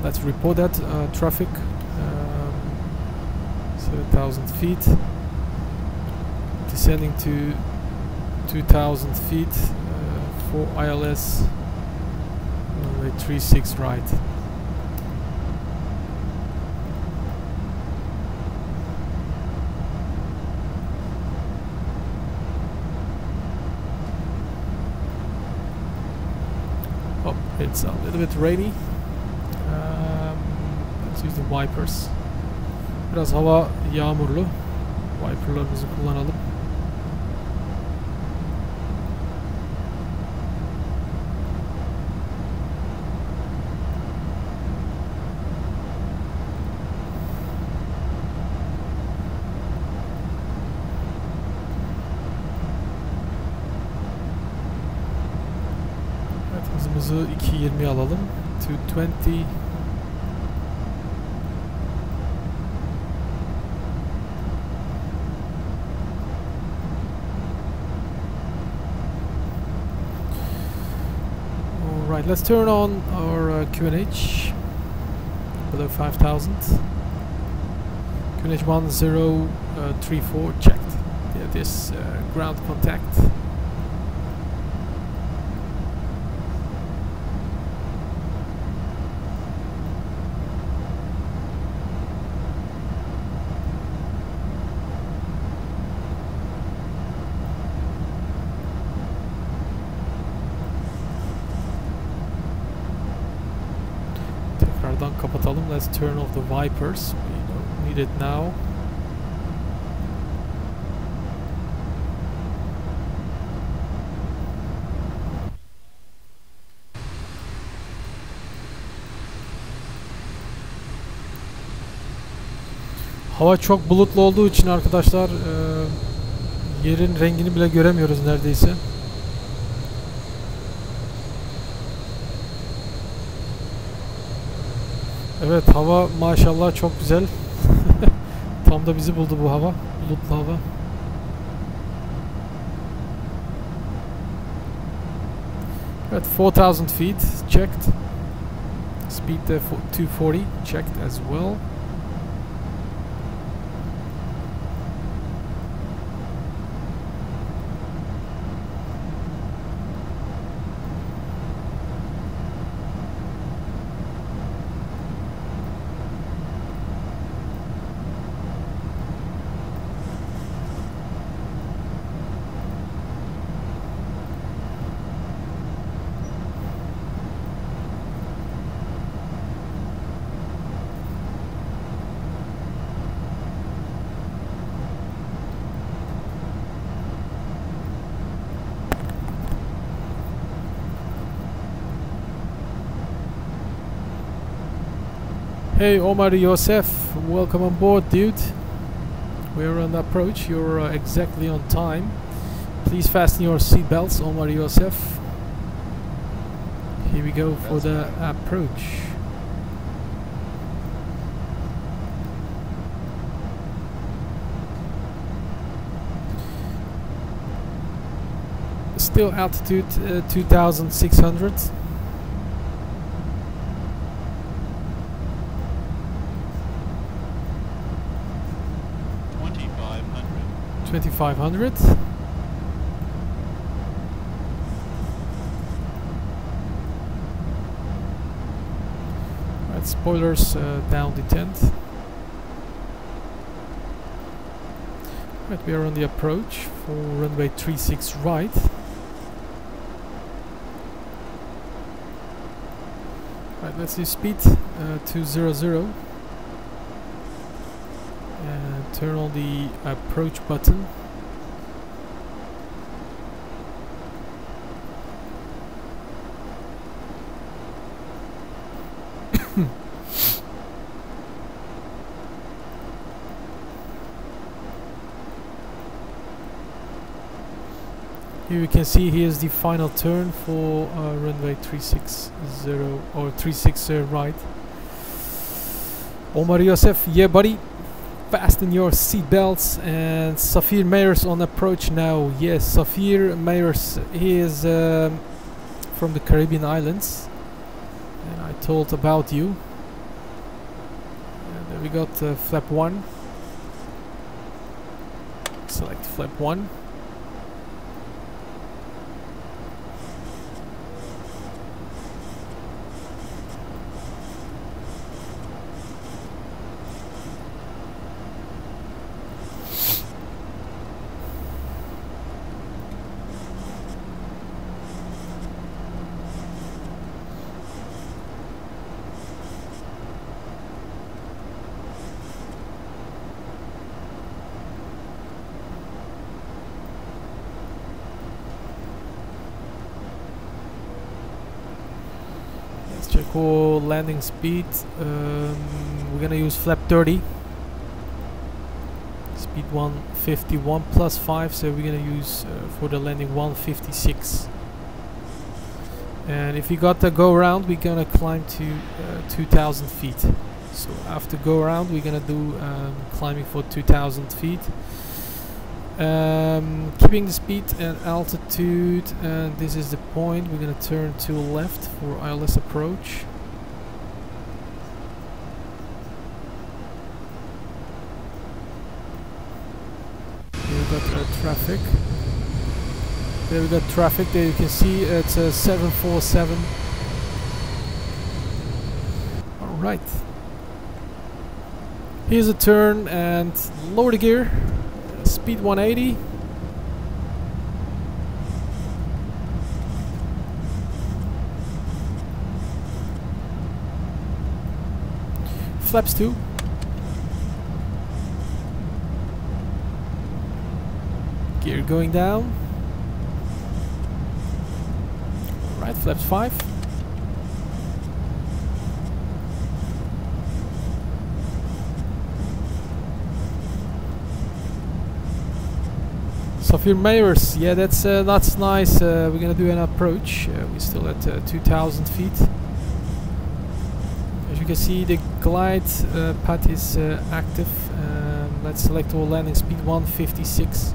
Let's report that traffic 7000 feet. Descending to 2000 feet for ILS runway 36 right. Oh, it's a little bit rainy. Let's use the wipers. Biraz hava yağmurlu. Wiperlarımızı kullanalım. Hızımızı 220'ye alalım. 220. Alright, let's turn on our QNH below 5000. QNH 1034 checked. Yeah, this ground contact. Kapatalım. Let's turn off the wipers. We don't need it now. Hava çok bulutlu olduğu için arkadaşlar yerin rengini bile göremiyoruz neredeyse. Evet, hava maşallah çok güzel. Tam da bizi buldu bu hava. Bulutlu hava. Evet, 4000 feet checked. Speed 240 checked as well. Hey Omar Yosef, welcome on board, dude. We're on approach. You're exactly on time. Please fasten your seatbelts, Omar Yosef. Here we go for the approach. Still altitude 2600. $2,500. Right, spoilers down the tent. Right, we are on the approach for runway 36 right. Right, let's do speed 200. And turn on the approach button. Here you can see here's the final turn for runway 360 or 36 right. Omar Yosef, yeah buddy. Fasten your seatbelts. And Safir Meyers on approach now. Yes, Safir Meyers, he is from the Caribbean islands, and I told about you. And then we got flap 1. Select flap 1. Check all landing speed. We're gonna use flap 30. Speed 151 plus 5, so we're gonna use for the landing 156. And if we got the go around, we're gonna climb to 2000 feet. So after go around, we're gonna do climbing for 2000 feet. Keeping the speed and altitude, and this is the point. We're going to turn to left for ILS approach. Here we got traffic. There we got traffic. There you can see it's a 747. Alright. Here's a turn and lower the gear. Speed 180. Flaps 2. Gear going down. Right, flaps 5. Safir Meyers, yeah, that's nice. We're gonna do an approach. We're still at 2000 feet. As you can see, the glide path is active. Let's select our landing speed 156.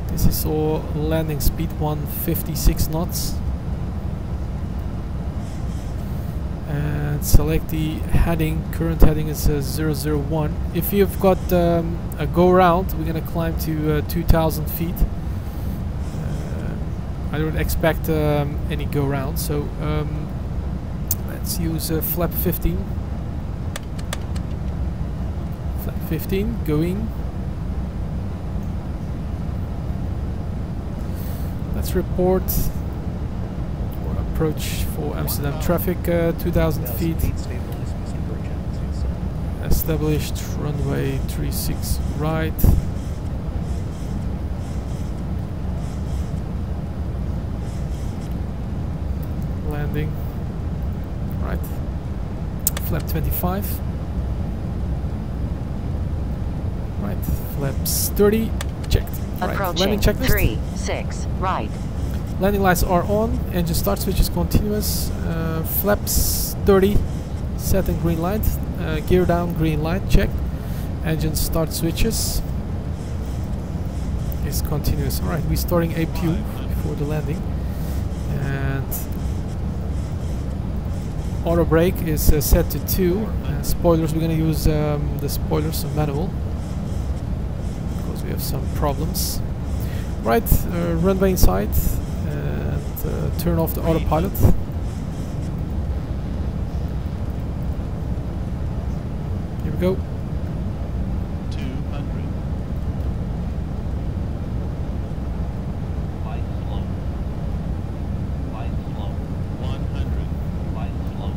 This is our landing speed 156 knots. And select the heading. Current heading is 001. If you've got a go around, we're gonna climb to 2000 feet. I don't expect any go round, so let's use flap 15. Flap 15 going. Let's report approach for Amsterdam traffic, 2000 feet. Established runway 36 right. Landing right. flap 25. Right, flaps 30, checked. Right, landing Approaching checklist. 3, 6, right. Landing lights are on, engine start switch is continuous, flaps 30, set and green light, gear down, green light, checked. Engine start switches is continuous. Alright, we're starting APU before the landing. And auto brake is set to 2. Spoilers, we're going to use the spoilers manual because we have some problems. Right, runway inside and turn off the autopilot. Here we go. 200. Light slow. Light slow. 100. Light slow.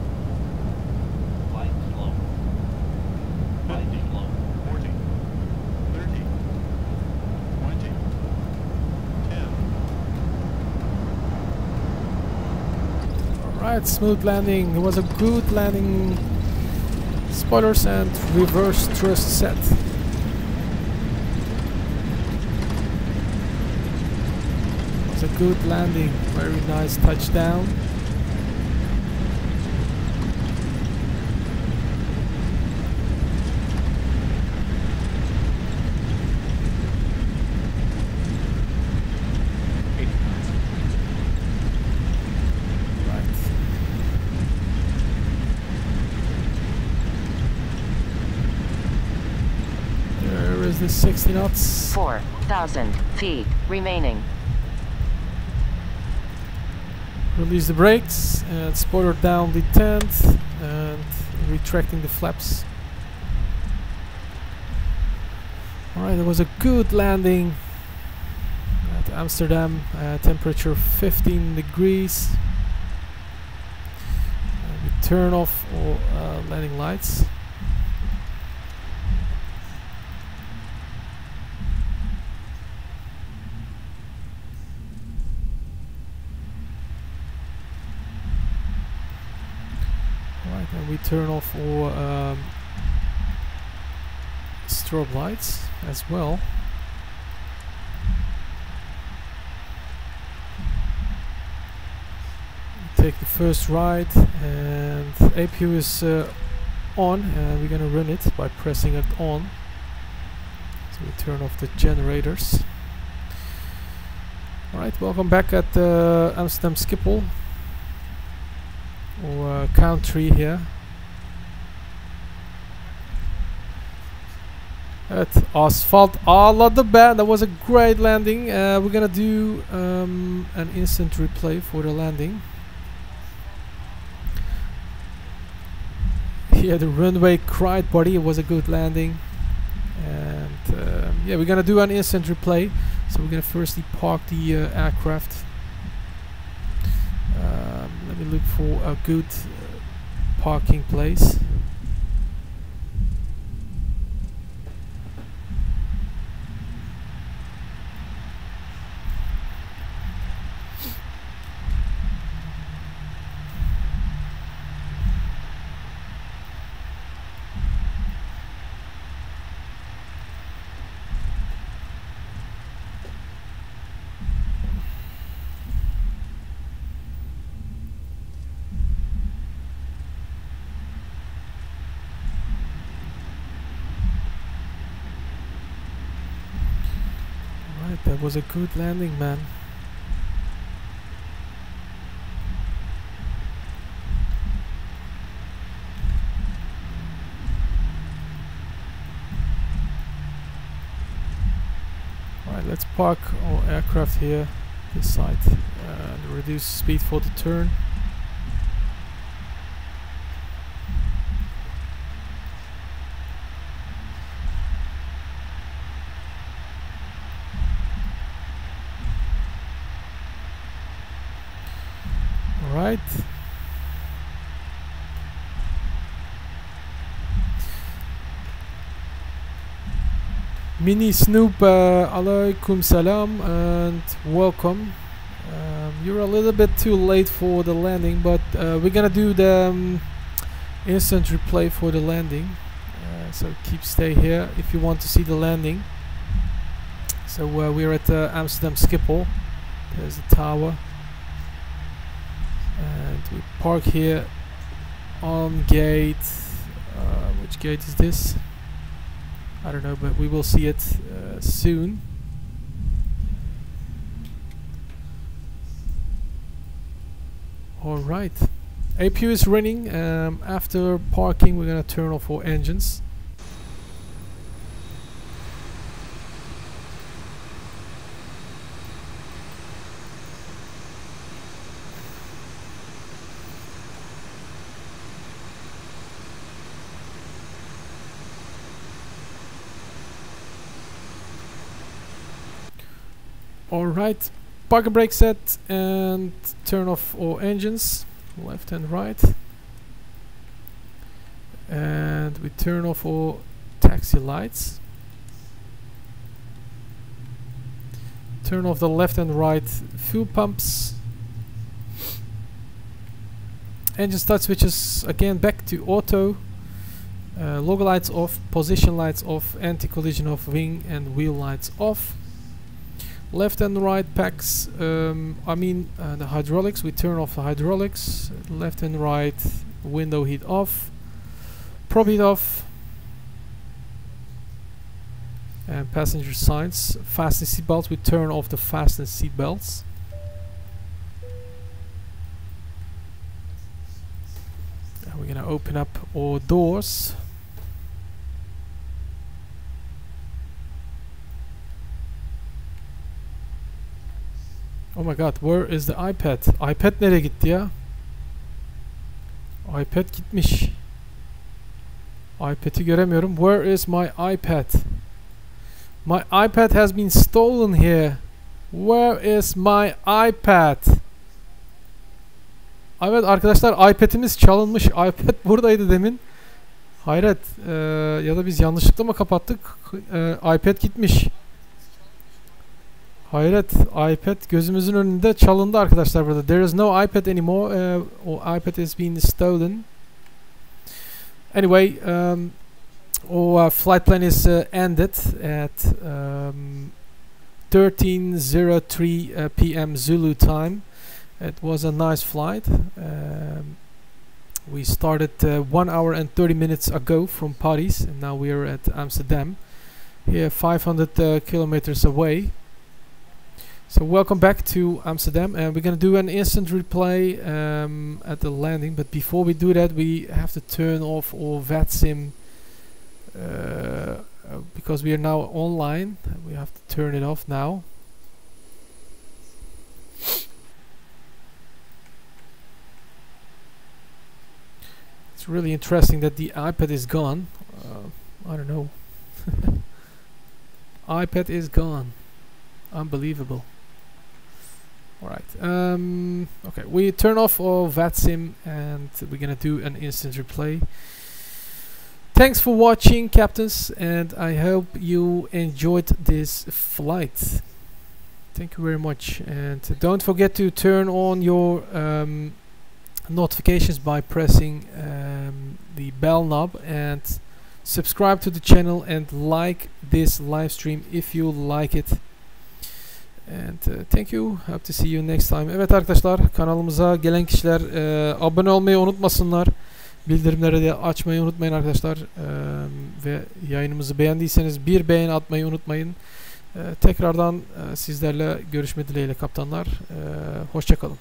Light slow. Light slow. 40. 30. 20. 10. Alright, smooth landing. It was a good landing. Spoilers and reverse thrust set. It was a good landing. Very nice touchdown. The 60 knots. 4,000 feet remaining. Release the brakes and spoiler down the tent and retracting the flaps. Alright, it was a good landing at Amsterdam. Temperature 15 degrees. We turn off all landing lights. And we turn off all strobe lights as well. Take the first ride and APU is on, and we're gonna run it by pressing it on. So we turn off the generators. Alright, welcome back at Amsterdam Schiphol. Or country here at asphalt all of the band. That was a great landing. We're gonna do an instant replay for the landing. Yeah, the runway cried, buddy. It was a good landing. And yeah, we're gonna do an instant replay. So we're gonna firstly park the aircraft. Let me look for a good parking place. That was a good landing, man. Alright, let's park our aircraft here, this side, and reduce speed for the turn. Right. Mini Snoop, alaikum salam and welcome. You're a little bit too late for the landing, but we're gonna do the instant replay for the landing. So keep stay here if you want to see the landing. So we're at Amsterdam Schiphol. There's the tower, and we park here on gate. Which gate is this? I don't know, but we will see it soon. Alright, APU is running. After parking, we're gonna turn off our engines. Alright, parking brake set and turn off all engines, left and right. And we turn off all taxi lights. Turn off the left and right fuel pumps. Engine start switches again back to auto. Logo lights off, position lights off, anti-collision off, wing and wheel lights off. Left and right packs, the hydraulics, we turn off the hydraulics. Left and right window heat off, prop heat off, and passenger signs. Fasten seat belts, we turn off the fasten seat belts. And we're gonna open up our doors. Oh my god, where is the iPad? iPad nereye gitti ya? iPad gitmiş. iPad'i göremiyorum. Where is my iPad? My iPad has been stolen here. Where is my iPad? Evet arkadaşlar, iPad'imiz çalınmış. iPad buradaydı demin. Hayret. Ya da biz yanlışlıkla mı kapattık? iPad gitmiş. Hayret, iPad gözümüzün önünde çalındı arkadaşlar burada. There is no iPad anymore. Or iPad has been stolen. Anyway, our flight plan is ended at 13:03 p.m. Zulu time. It was a nice flight. We started 1 hour and 30 minutes ago from Paris, and now we are at Amsterdam, here 500 kilometers away. So welcome back to Amsterdam, and we're gonna do an instant replay at the landing. But before we do that, we have to turn off all VATSIM because we are now online. We have to turn it off now. It's really interesting that the iPad is gone. I don't know. iPad is gone. Unbelievable. Alright, okay, we turn off all VATSIM and we're gonna do an instant replay. Thanks for watching, captains, and I hope you enjoyed this flight. Thank you very much, and don't forget to turn on your notifications by pressing the bell knob, and subscribe to the channel and like this live stream if you like it. And thank you. Hope to see you next time. Evet arkadaşlar, kanalımıza gelen kişiler abone olmayı unutmasınlar. Bildirimleri de açmayı unutmayın arkadaşlar. Ve yayınımızı beğendiyseniz bir beğeni atmayı unutmayın. Tekrardan sizlerle görüşme dileğiyle kaptanlar. Hoşça kalın.